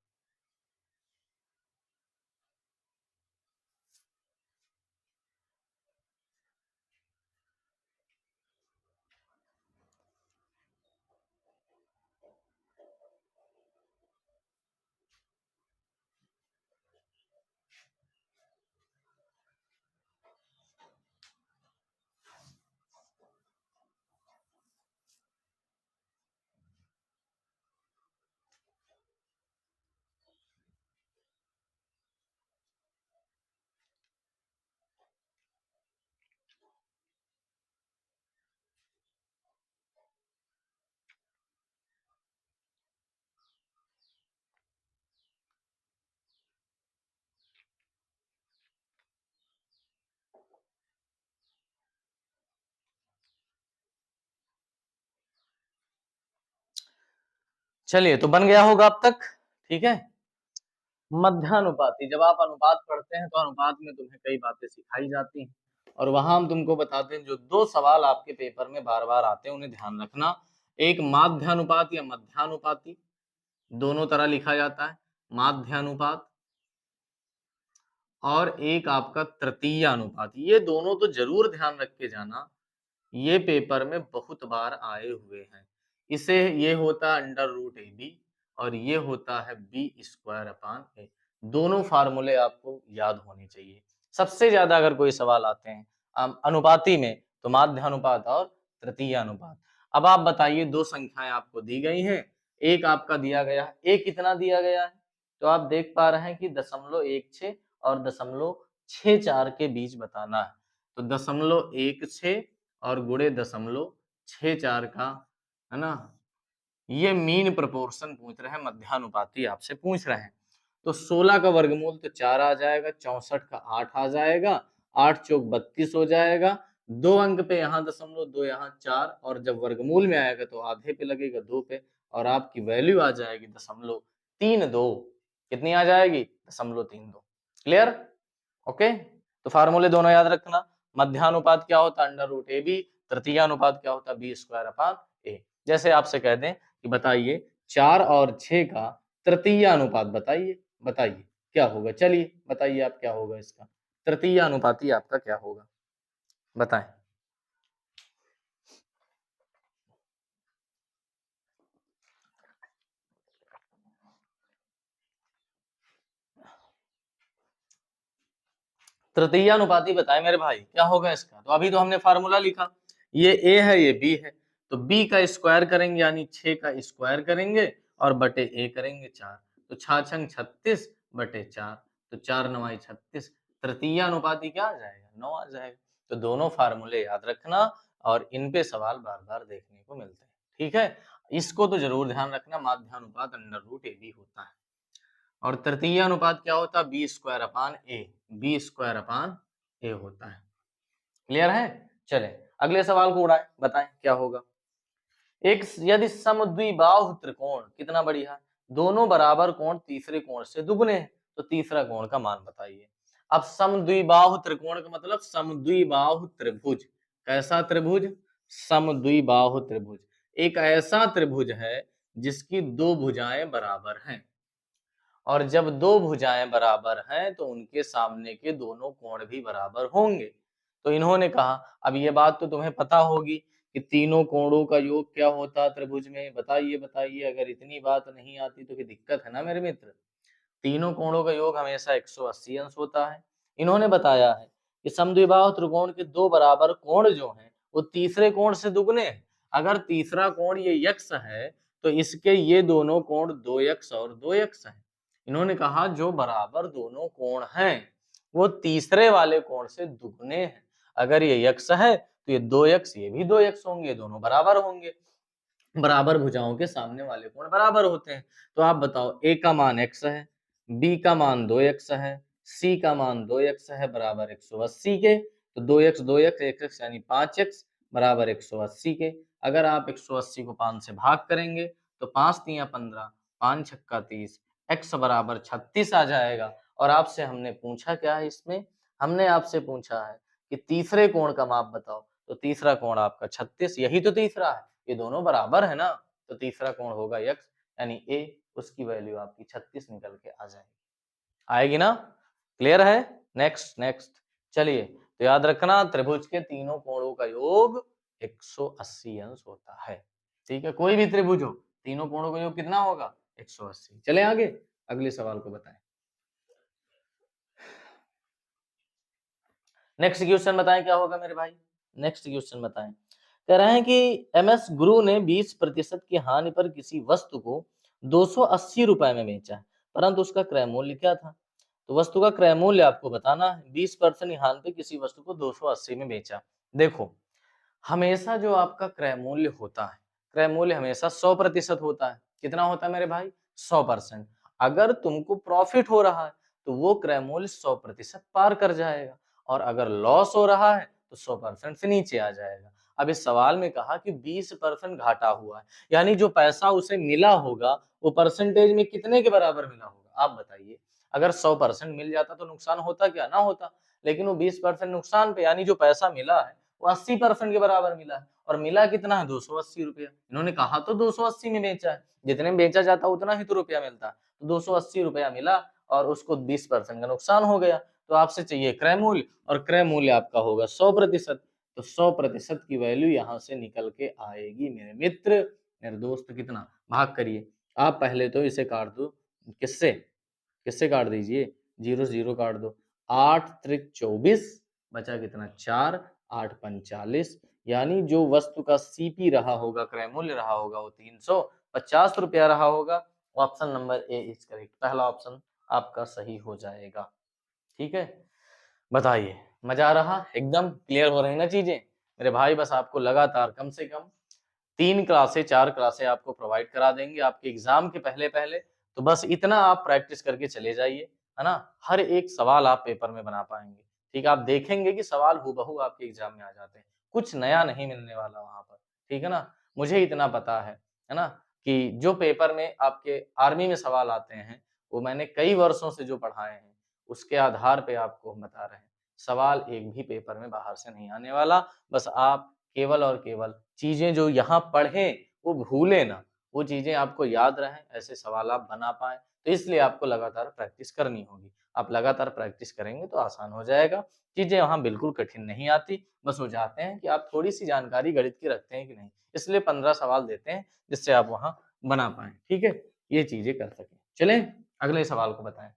चलिए, तो बन गया होगा अब तक, ठीक है। मध्यानुपाती, जब आप अनुपात पढ़ते हैं तो अनुपात में तुम्हें कई बातें सिखाई जाती हैं, और वहां हम तुमको बताते हैं जो दो सवाल आपके पेपर में बार बार आते हैं उन्हें ध्यान रखना। एक माध्यानुपात या मध्यानुपाती, दोनों तरह लिखा जाता है, माध्यानुपात, और एक आपका तृतीय अनुपात। ये दोनों तो जरूर ध्यान रख के जाना, ये पेपर में बहुत बार आए हुए हैं। इसे ये होता है अंडर रूट ए बी, और ये होता है बी स्क्वायर अपान ए। दोनों फार्मूले आपको याद होने चाहिए। सबसे ज्यादा अगर कोई सवाल आते हैं अनुपाती में तो माध्यानुपात और तृतीय अनुपात। अब आप बताइए, दो संख्याएं आपको दी गई हैं, एक आपका दिया गया है, एक कितना दिया गया है, तो आप देख पा रहे हैं कि 0.16 और 0.64 के बीच बताना है। तो 0.16 और गुणे 0.64 का, है ना, ये मीन प्रोपोर्शन पूछ रहे हैं, मध्यानुपाती आपसे पूछ रहे हैं। तो 16 का वर्गमूल तो 4 आ जाएगा, 64 का 8 आ जाएगा, 8 चौक 32 हो जाएगा, 2 अंक पे यहाँ 0.2 यहाँ 4, और जब वर्गमूल में आएगा तो आधे पे लगेगा 2 पे, और आपकी वैल्यू आ जाएगी 0.32। कितनी आ जाएगी? 0.32। क्लियर? ओके, तो फार्मूले दोनों याद रखना। मध्यानुपात क्या होता है? Under root A B. तृतीय अनुपात क्या होता है? B square upon A. जैसे आपसे कह दें कि बताइए 4 और 6 का तृतीय अनुपात बताइए, बताइए क्या होगा? चलिए बताइए आप, क्या होगा इसका तृतीय अनुपाती आपका क्या होगा, बताएं। तृतीय अनुपाती बताएं मेरे भाई, क्या होगा इसका? तो अभी तो हमने फार्मूला लिखा, ये ए है ये बी है, तो बी का स्क्वायर करेंगे यानी 6 का स्क्वायर करेंगे और बटे ए करेंगे 4, तो 6 छंग 36 बटे 4, तो 4 9 36। तृतीय अनुपाती क्या आ जाएगा? 9 आ जाएगा। तो दोनों फार्मूले याद रखना, और इन पे सवाल बार बार देखने को मिलते हैं, ठीक है। इसको तो जरूर ध्यान रखना, माध्यानुपात अंडर रूट ए बी होता है, और तृतीय अनुपात क्या होता है? बी स्क्वायर अपान ए, बी स्क्वायर अपान ए होता है। क्लियर है? चले अगले सवाल को उड़ाएं, बताएं क्या होगा। एक यदि समद्विबाहु त्रिकोण, कितना बढ़िया, दोनों बराबर कोण तीसरे कोण से दुगने हैं, तो तीसरा कोण का मान बताइए। अब समद्विबाहु त्रिकोण का मतलब समद्विबाहु त्रिभुज। कैसा त्रिभुज? समद्विबाहु त्रिभुज एक ऐसा त्रिभुज है जिसकी दो भुजाएं बराबर हैं, और जब दो भुजाएं बराबर हैं तो उनके सामने के दोनों कोण भी बराबर होंगे। तो इन्होंने कहा, अब ये बात तो तुम्हें पता होगी कि तीनों कोणों का योग क्या होता है त्रिभुज में, बताइए बताइए। अगर इतनी बात नहीं आती तो फिर दिक्कत है ना मेरे मित्र। तीनों कोणों का योग हमेशा 180 अंश होता है। इन्होंने बताया है कि समद्विबाहु त्रिकोण के दो बराबर कोण जो हैं वो तीसरे कोण से दुगने हैं। अगर तीसरा कोण ये यक्ष है तो इसके ये दोनों कोण 2x और 2x हैं। इन्होंने कहा जो बराबर दोनों कोण हैं वो तीसरे वाले कोण से दुगने हैं। अगर ये यक्ष है तो ये 2x, ये भी 2x होंगे, दोनों बराबर होंगे। बराबर भुजाओं के सामने वाले कोण बराबर होते हैं। तो आप बताओ, a का मान x है, b का मान 2x है, c का मान 2x है, बराबर 180 के। तो 2x 2x 1x यानी 5x बराबर 180 के। अगर आप 180 को 5 से भाग करेंगे तो 5 तिया 15, 5 छक्का 30, x बराबर 36 आ जाएगा। और आपसे हमने पूछा क्या है इसमें? हमने आपसे पूछा है कि तीसरे कोण का माप बताओ, तो तीसरा कोण आपका 36, यही तो तीसरा है, ये दोनों बराबर है ना, तो तीसरा कोण होगा यक्ष, यानी ए, उसकी वैल्यू आपकी 36 निकल के आ जाएगी, आएगी ना? क्लियर है? नेक्स्ट नेक्स्ट, चलिए तो याद रखना त्रिभुज के तीनों कोणों का योग 180 अंश होता है, ठीक है। कोई भी त्रिभुज हो, तीनों कोणों का योग कितना होगा? 180। चले आगे, अगले सवाल को बताएं। नेक्स्ट क्वेश्चन बताएं क्या होगा मेरे भाई। नेक्स्ट क्वेश्चन बताएं, कह रहे हैं कि एमएस गुरु ने 20% की हानि पर किसी वस्तु को 280 रुपए में बेचा है, परंतु उसका क्रय मूल्य क्या था? तो वस्तु का क्रय मूल्य आपको बताना है। 20% हानि पे किसी वस्तु को 280 में बेचा। देखो, हमेशा जो आपका क्रय मूल्य होता है, क्रय मूल्य हमेशा 100% होता है। कितना होता है मेरे भाई? 100%। अगर तुमको प्रॉफिट हो रहा है तो वो क्रय मूल्य 100% पार कर जाएगा, और अगर लॉस हो रहा है तो 100% से नीचे आ जाएगा। अब इस सवाल में कहा कि 20% घाटा हुआ है, यानी जो पैसा उसे मिला होगा वो परसेंटेज में कितने के बराबर मिला होगा, आप बताइए। अगर 100% मिल जाता तो नुकसान होता क्या, ना होता, लेकिन वो 20% नुकसान पे, यानी जो पैसा मिला है वो 80% के बराबर मिला है, और मिला कितना है, 280 रुपया। इन्होंने कहा तो 280 में बेचा है, जितने में बेचा जाता उतना ही तो रुपया मिलता है, तो 280 रुपया मिला और उसको 20% का नुकसान हो गया। तो आपसे चाहिए क्रय मूल्य, और क्रय मूल्य आपका होगा 100%, तो 100% की वैल्यू यहाँ से निकल के आएगी मेरे मित्र, मेरे दोस्त। कितना, भाग करिए आप, पहले तो इसे काट दो, किससे किससे काट दीजिए, 0 0 काट दो, 8 त्रिक 24, बचा कितना 4, 8 45, यानी जो वस्तु का सीपी रहा होगा, क्रय मूल्य रहा होगा, वो 350 रुपया रहा होगा। Option number A is correct, पहला ऑप्शन आपका सही हो जाएगा। ठीक है, बताइए, मजा आ रहा, एकदम क्लियर हो रही ना चीजें मेरे भाई। बस आपको लगातार कम से कम 3 क्लासें 4 क्लासें आपको प्रोवाइड करा देंगे आपके एग्जाम के पहले पहले, तो बस इतना आप प्रैक्टिस करके चले जाइए, है ना। हर एक सवाल आप पेपर में बना पाएंगे, ठीक है। आप देखेंगे कि सवाल हूबहू आपके एग्जाम में आ जाते हैं, कुछ नया नहीं मिलने वाला वहां पर, ठीक है ना। मुझे इतना पता है ना, कि जो पेपर में आपके आर्मी में सवाल आते हैं वो मैंने कई वर्षों से जो पढ़ाए हैं उसके आधार पे आपको हम बता रहे हैं। सवाल एक भी पेपर में बाहर से नहीं आने वाला, बस आप केवल और केवल चीजें जो यहाँ पढ़े वो भूले ना, वो चीजें आपको याद रहें, ऐसे सवाल आप बना पाए। तो इसलिए आपको लगातार प्रैक्टिस करनी होगी, आप लगातार प्रैक्टिस करेंगे तो आसान हो जाएगा। चीजें वहाँ बिल्कुल कठिन नहीं आती, बस वो चाहते हैं कि आप थोड़ी सी जानकारी गणित की रखते हैं कि नहीं, इसलिए 15 सवाल देते हैं जिससे आप वहाँ बना पाए, ठीक है, ये चीजें कर सकें। चलें अगले सवाल को बताएं।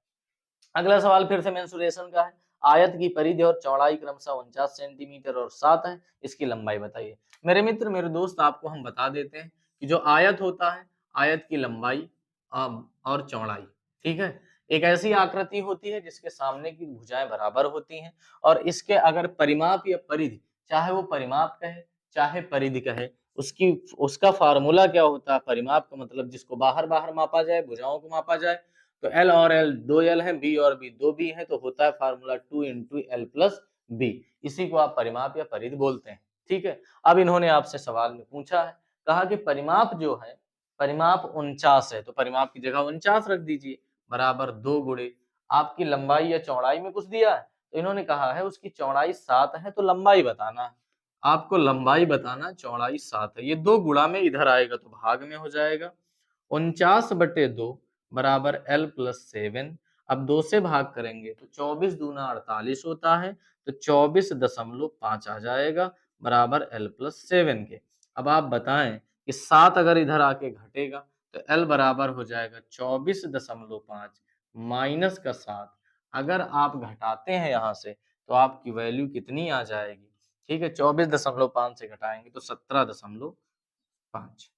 अगला सवाल फिर से मेंसुरेशन का है। आयत की परिधि और चौड़ाई क्रमशः 49 सेंटीमीटर और 7 है, इसकी लंबाई बताइए। मेरे मित्र मेरे दोस्त, आपको हम बता देते हैं कि जो आयत होता है, आयत की लंबाई और चौड़ाई, ठीक है, एक ऐसी आकृति होती है जिसके सामने की भुजाएं बराबर होती हैं, और इसके अगर परिमाप या परिधि, चाहे वो परिमाप कहे चाहे परिधि कहे, उसका फार्मूला क्या होता है। परिमाप का मतलब जिसको बाहर बाहर मापा जाए, भुजाओं को मापा जाए, तो L और L 2L है, B और B 2B है, तो होता है फार्मूला 2 × L + B। इसी को आप परिमाप या परिधि बोलते हैं, ठीक है। अब इन्होंने आपसे सवाल में पूछा है, कहा कि परिमाप जो है, परिमाप 49 है, तो परिमाप की जगह 49 रख दीजिए, बराबर 2 गुणे आपकी लंबाई या चौड़ाई में कुछ दिया है, तो इन्होंने कहा है उसकी चौड़ाई 7 है, तो लंबाई बताना है आपको, लंबाई बताना, चौड़ाई 7 है, ये 2 गुणा में इधर आएगा तो भाग में हो जाएगा। 49/2 बराबर L + 7, अब 2 से भाग करेंगे तो 24 दूना 48 होता है, तो 24.5 आ जाएगा, बराबर L + 7 के। अब आप बताएं कि 7 अगर इधर आके घटेगा तो L बराबर हो जाएगा 24.5 माइनस का 7, अगर आप घटाते हैं यहाँ से तो आपकी वैल्यू कितनी आ जाएगी, ठीक है, 24.5 से घटाएंगे तो 17.5,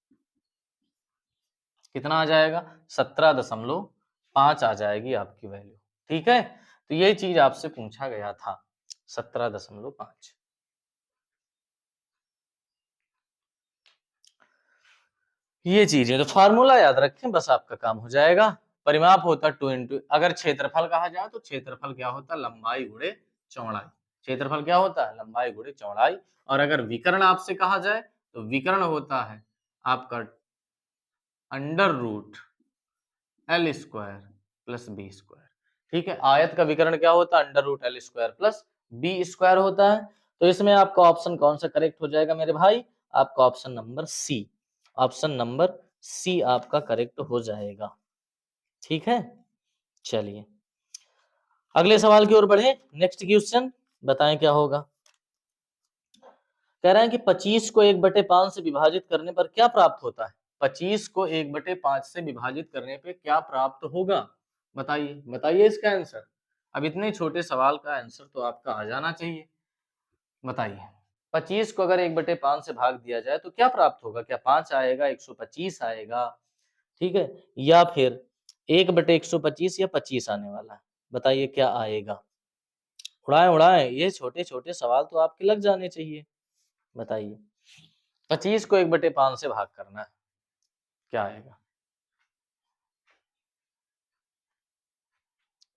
कितना आ जाएगा, 17.5 आ जाएगी आपकी वैल्यू, ठीक है। तो ये चीज आपसे पूछा गया था, 17.5। ये चीज है, तो फार्मूला याद रखें, बस आपका काम हो जाएगा। परिमाप होता 2 × अगर क्षेत्रफल कहा जाए तो क्षेत्रफल क्या होता है, लंबाई गुणे चौड़ाई। क्षेत्रफल क्या होता है, लंबाई गुणे चौड़ाई। और अगर विकर्ण आपसे कहा जाए तो विकर्ण होता है आपका √L² + B², ठीक है। आयत का विकर्ण क्या होता है, √L² + B² होता है। तो इसमें आपका ऑप्शन कौन सा करेक्ट हो जाएगा मेरे भाई, आपका option number C, option number C आपका करेक्ट हो जाएगा, ठीक है। चलिए अगले सवाल की ओर बढ़े, नेक्स्ट क्वेश्चन बताएं क्या होगा। कह रहे हैं कि 25 को 1/5 से विभाजित करने पर क्या प्राप्त होता है। 25 को 1/5 से विभाजित करने पे क्या प्राप्त होगा, बताइए, बताइए इसका आंसर। अब इतने छोटे सवाल का आंसर तो आपका आ जाना चाहिए, बताइए। 25 को अगर 1/5 से भाग दिया जाए तो क्या प्राप्त होगा, क्या 5 आएगा, 125 आएगा, ठीक है, या फिर 1/125 या 25 आने वाला है, बताइए क्या आएगा। उड़ाएं उड़ाएं, ये छोटे छोटे सवाल तो आपके लग जाने चाहिए, बताइए। 25 को 1/5 से भाग करना है, क्या आएगा।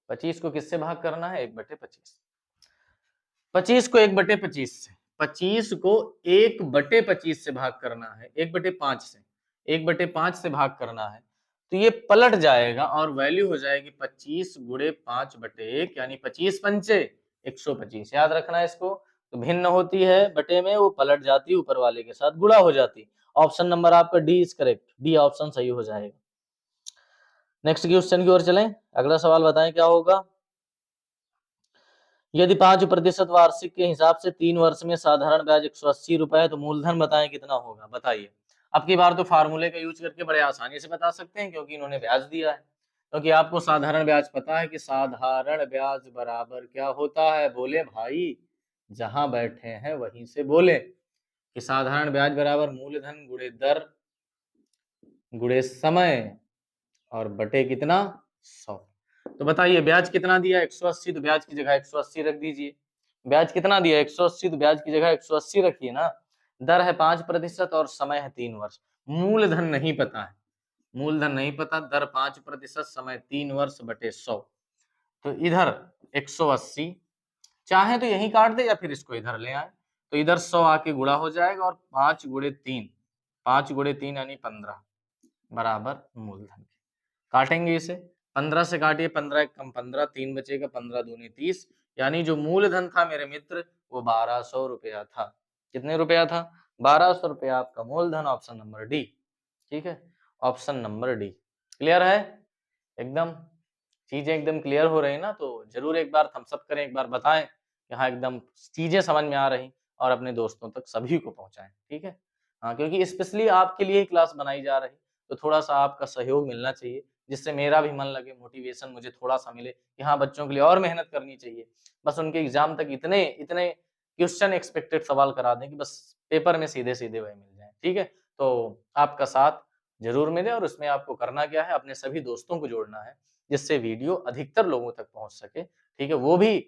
25 को किससे भाग करना है, 1/25। 25 को 1/25 से, 25 को 1/25 से भाग करना है, 1/5 से, 1/5 से भाग करना है, तो ये पलट जाएगा और वैल्यू हो जाएगी 25 गुणे 5/1, यानी 25 पंचे 125। याद रखना है इसको। तो भिन्न होती है बटे में, वो पलट जाती है ऊपर वाले के साथ गुणा हो जाती। ऑप्शन नंबर आपका D is correct, D option सही हो जाएगा। नेक्स्ट क्वेश्चन की ओर चलें। अगला सवाल बताएं क्या होगा। यदि 5% वार्षिक के हिसाब से 3 वर्ष में साधारण ब्याज 180 रुपए है, तो मूलधन बताएं कितना होगा। बताइए। अब की बार तो फार्मूले का यूज करके बड़े आसानी से बता सकते हैं, क्योंकि इन्होंने ब्याज दिया है। क्योंकि आपको साधारण ब्याज पता है कि साधारण ब्याज बराबर क्या होता है। बोले भाई, जहां बैठे हैं वहीं से बोले कि साधारण ब्याज बराबर मूलधन गुणे दर गुणे समय और बटे कितना 100। तो बताइए ब्याज कितना दिया 180, तो ब्याज की जगह 180 रख दीजिए। ब्याज कितना दिया 180, तो ब्याज की जगह 180 रखिए ना। दर है 5% और समय है 3 वर्ष। मूलधन नहीं पता है, मूलधन नहीं पता, दर 5%, समय 3 वर्ष बटे 100। तो इधर 180, चाहे तो यही काट दे या फिर इसको इधर ले आए, तो इधर 100 आके गुणा हो जाएगा और 5 गुणे 3, 5 गुणे 3 यानी 15 बराबर मूलधन। काटेंगे इसे, 15 से काटिए, 15 एक कम 15, 3 बचेगा, 15 दूनी 30, यानी जो मूलधन था मेरे मित्र वो 1200 रुपया था। कितने रुपया था 1200 रुपया आपका मूलधन। Option number D. ठीक है, ऑप्शन नंबर डी। क्लियर है एकदम, चीजें एकदम क्लियर हो रही ना, तो जरूर एक बार थम्स अप करें, एक बार बताएं कि हाँ एकदम चीजें समझ में आ रही, और अपने दोस्तों तक सभी को पहुंचाएं। ठीक है, हाँ, क्योंकि स्पेशली आपके लिए ही क्लास बनाई जा रही, तो थोड़ा सा आपका सहयोग मिलना चाहिए, जिससे मेरा भी मन लगे, मोटिवेशन मुझे थोड़ा सा मिले कि हाँ बच्चों के लिए और मेहनत करनी चाहिए। बस उनके एग्जाम तक इतने इतने क्वेश्चन एक्सपेक्टेड सवाल करा दें कि बस पेपर में सीधे सीधे वही मिल जाए। ठीक है, तो आपका साथ जरूर मिले, और उसमें आपको करना क्या है, अपने सभी दोस्तों को जोड़ना है, जिससे वीडियो अधिकतर लोगों तक पहुंच सके। ठीक है, वो भी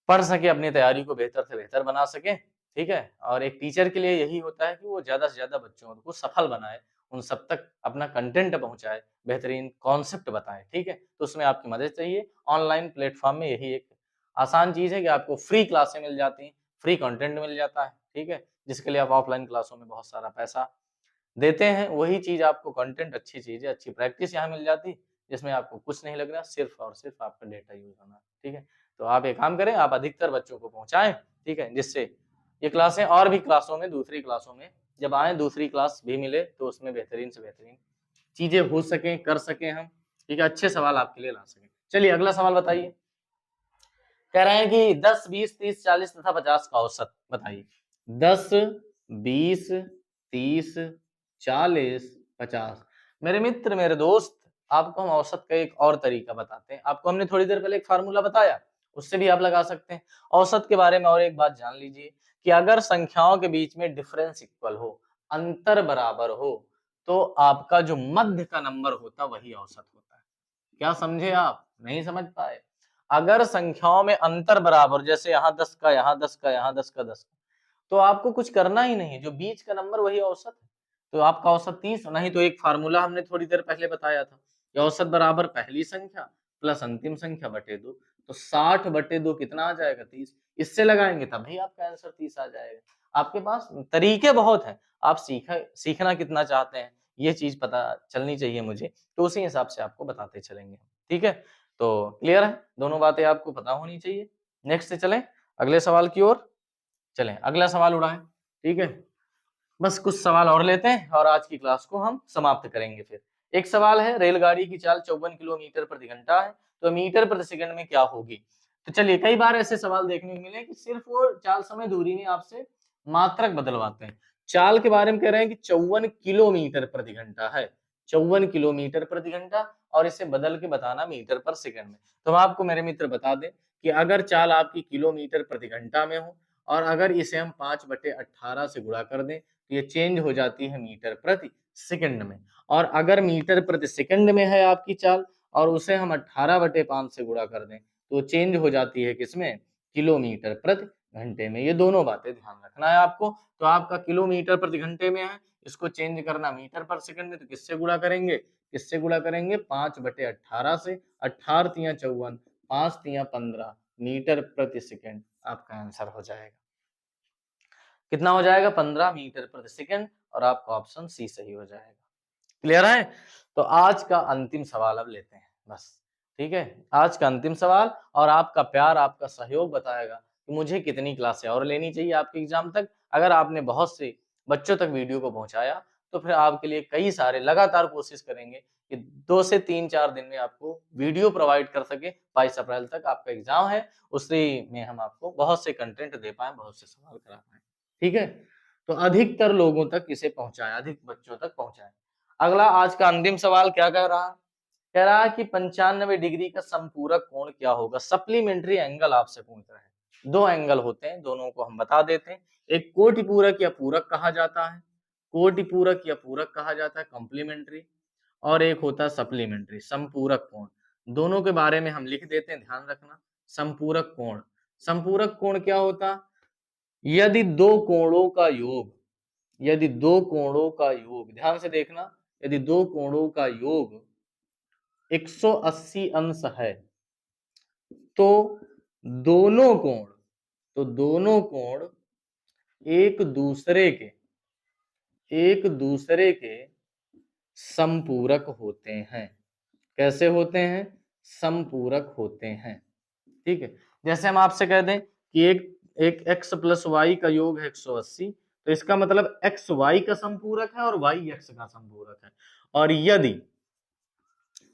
पढ़ सके, अपनी तैयारी को बेहतर से बेहतर बना सके। ठीक है, और एक टीचर के लिए यही होता है कि वो ज्यादा से ज्यादा बच्चों को सफल बनाए, उन सब तक अपना कंटेंट पहुंचाए, बेहतरीन कॉन्सेप्ट बताए। ठीक है, तो उसमें आपकी मदद चाहिए। ऑनलाइन प्लेटफॉर्म में यही एक आसान चीज है कि आपको फ्री क्लासें मिल जाती हैं, फ्री कंटेंट मिल जाता है। ठीक है, जिसके लिए आप ऑफलाइन क्लासों में बहुत सारा पैसा देते हैं, वही चीज आपको कंटेंट, अच्छी चीजें, अच्छी प्रैक्टिस यहाँ मिल जाती, जिसमें आपको कुछ नहीं लगना, सिर्फ और सिर्फ आपका डेटा यूज होना। ठीक है, तो आप एक काम करें, आप अधिकतर बच्चों को पहुंचाएं। ठीक है, जिससे ये क्लासें और भी क्लासों में, दूसरी क्लासों में जब आए, दूसरी क्लास भी मिले, तो उसमें बेहतरीन से बेहतरीन चीजें हो सके, कर सके हम। ठीक है, अच्छे सवाल आपके लिए ला सके। चलिए अगला सवाल बताइए। कह रहे हैं कि 10, 20, 30, 40 तथा 50 का औसत बताइए। 10, 20, 30, 40, 50। मेरे मित्र, मेरे दोस्त, आपको हम औसत का एक और तरीका बताते हैं। आपको हमने थोड़ी देर पहले एक फार्मूला बताया, उससे भी आप लगा सकते हैं। औसत के बारे में और एक बात जान लीजिए कि अगर संख्याओं के बीच में डिफरेंस इक्वल हो, अंतर बराबर हो, तो आपका जो मध्य का नंबर होता वही औसत होता है। क्या समझे आप? नहीं समझ पाए? अगर संख्याओं में अंतर बराबर, जैसे यहाँ 10 का, यहाँ 10 का, यहाँ 10 का, 10 का, तो आपको कुछ करना ही नहीं, जो बीच का नंबर वही औसत है। तो आपका औसत 30, नहीं तो एक फार्मूला हमने थोड़ी देर पहले बताया था कि औसत बराबर पहली संख्या प्लस अंतिम संख्या बटे 2। तो 60 बटे 2 कितना आ जाएगा 30। इससे लगाएंगे तभी आपका आंसर 30 आ जाएगा। आपके पास तरीके बहुत हैं, आप सीखना कितना चाहते हैं ये चीज पता चलनी चाहिए मुझे, तो उसी हिसाब से आपको बताते चलेंगे। ठीक है, तो क्लियर है, दोनों बातें आपको पता होनी चाहिए। नेक्स्ट चलें अगले सवाल की ओर। चलें अगला सवाल उड़ाएं। ठीक है, बस कुछ सवाल और लेते हैं और आज की क्लास को हम समाप्त करेंगे। फिर एक सवाल है, रेलगाड़ी की चाल 54 किलोमीटर प्रति घंटा है, तो मीटर प्रति सेकंड में क्या होगी। तो चलिए, कई बार ऐसे सवाल देखने को मिले कि सिर्फ वो चाल समय दूरी में आपसे मात्रक बदलवाते हैं। चाल के बारे में कह रहे हैं कि 54 किलोमीटर प्रति घंटा है, 54 किलोमीटर प्रति घंटा, और इसे बदल के बताना मीटर पर सेकंड में। तो हम आपको मेरे मित्र बता दें कि अगर चाल आपकी किलोमीटर प्रति घंटा में हो, और अगर इसे हम 5/18 से गुणा कर दें, तो ये चेंज हो जाती है मीटर प्रति सेकंड में। और अगर मीटर प्रति सेकंड में है आपकी चाल, और उसे हम 18/5 से गुणा कर दें, तो चेंज हो जाती है किसमें, किलोमीटर प्रति घंटे में। ये दोनों बातें ध्यान रखना है आपको। तो आपका किलोमीटर प्रति घंटे में है, इसको चेंज करना मीटर पर सेकंड में, तो किससे गुणा करेंगे, 5/18 से, 18 तिया 54, 5 तिया 15 मीटर प्रति सेकंड आपका आंसर हो जाएगा। कितना हो जाएगा 15 मीटर प्रति सेकंड, और आपका ऑप्शन सी सही हो जाएगा। क्लियर है? तो आज का अंतिम सवाल अब लेते हैं बस, ठीक है? आज का अंतिम सवाल, और आपका प्यार, आपका सहयोग बताएगा कि मुझे कितनी क्लासें और लेनी चाहिए आपके एग्जाम तक। अगर आपने बहुत से बच्चों तक वीडियो को पहुंचाया तो फिर आपके लिए कई सारे लगातार कोशिश करेंगे कि 2 से 3-4 दिन में आपको वीडियो प्रोवाइड कर सके। 22 अप्रैल तक आपका एग्जाम है, उसी में हम आपको बहुत से कंटेंट दे पाएँ, बहुत से सवाल करा पाएँ। ठीक है? तो अधिकतर लोगों तक इसे पहुंचाएं, अधिक बच्चों तक पहुंचाएं। अगला आज का अंतिम सवाल क्या कह रहा है? कह रहा है कि 95 डिग्री का संपूरक कोण क्या होगा? सप्लीमेंट्री एंगल आपसे पूछ रहा है। 2 एंगल होते हैं, दोनों को हम बता देते हैं। एक कोटि पूरक या पूरक कहा जाता है, कोटि पूरक या पूरक कहा जाता है कॉम्प्लीमेंट्री, और एक होता है सप्लीमेंट्री संपूरक कोण। दोनों के बारे में हम लिख देते हैं, ध्यान रखना। संपूरक कोण, संपूरक कोण क्या होता? यदि दो कोणों का योग, यदि दो कोणों का योग, ध्यान से देखना, यदि दो कोणों का योग 180 अंश है तो दोनों कोण, तो दोनों कोण एक दूसरे के संपूरक होते हैं। कैसे होते हैं? संपूरक होते हैं। ठीक है? जैसे हम आपसे कह दें कि एक x प्लस वाई का योग है 180, तो इसका मतलब x y का संपूरक है और y x का संपूरक है। और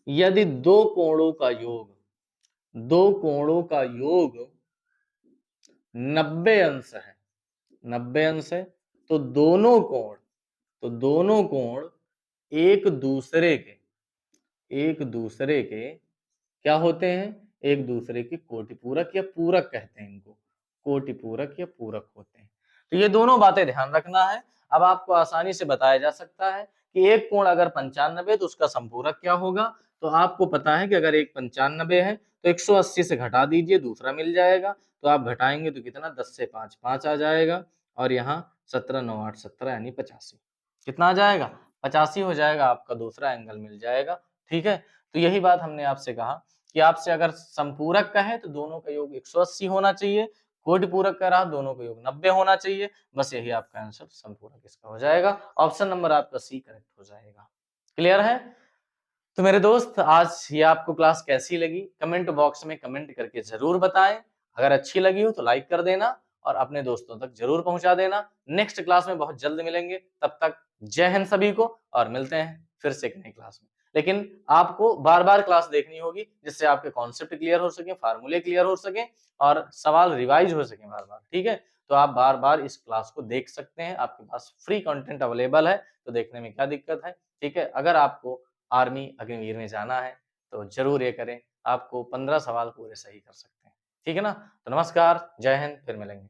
यदि दो कोणों का योग 90 अंश है, 90 अंश है, तो दोनों कोण एक दूसरे के क्या होते हैं? एक दूसरे के कोटिपूरक या पूरक कहते हैं इनको, कोटिपूरक या पूरक होते हैं। तो ये दोनों बातें ध्यान रखना है। अब आपको आसानी से बताया जा सकता है कि एक कोण अगर 95 तो उसका संपूरक क्या होगा। तो आपको पता है कि अगर एक 95 है तो 180 से घटा दीजिए, दूसरा मिल जाएगा। तो आप घटाएंगे तो कितना, 10 से 5 5 आ जाएगा, और यहाँ 17 9 8 17 यानी 85। कितना आ जाएगा? 85 हो जाएगा, आपका दूसरा एंगल मिल जाएगा। ठीक है? तो यही बात हमने आपसे कहा कि आपसे अगर संपूरक का है तो दोनों का योग 180 होना चाहिए, कोटिपूरक का रहा दोनों का योग 90 होना चाहिए। बस यही आपका आंसर संपूरक इसका हो जाएगा। ऑप्शन नंबर आपका सी करेक्ट हो जाएगा। क्लियर है? तो मेरे दोस्त, आज ये आपको क्लास कैसी लगी कमेंट बॉक्स में कमेंट करके जरूर बताएं। अगर अच्छी लगी हो तो लाइक कर देना और अपने दोस्तों तक जरूर पहुंचा देना। नेक्स्ट क्लास में बहुत जल्द मिलेंगे, तब तक जय हिंद सभी को, और मिलते हैं फिर से एक नई क्लास में। लेकिन आपको बार बार क्लास देखनी होगी जिससे आपके कॉन्सेप्ट क्लियर हो सके, फार्मूले क्लियर हो सके और सवाल रिवाइज हो सके बार बार। ठीक है? तो आप बार बार इस क्लास को देख सकते हैं, आपके पास फ्री कंटेंट अवेलेबल है, तो देखने में क्या दिक्कत है। ठीक है? अगर आपको आर्मी अग्निवीर में जाना है तो जरूर ये करें, आपको 15 सवाल पूरे सही कर सकते हैं। ठीक है ना? तो नमस्कार, जय हिंद, फिर मिलेंगे।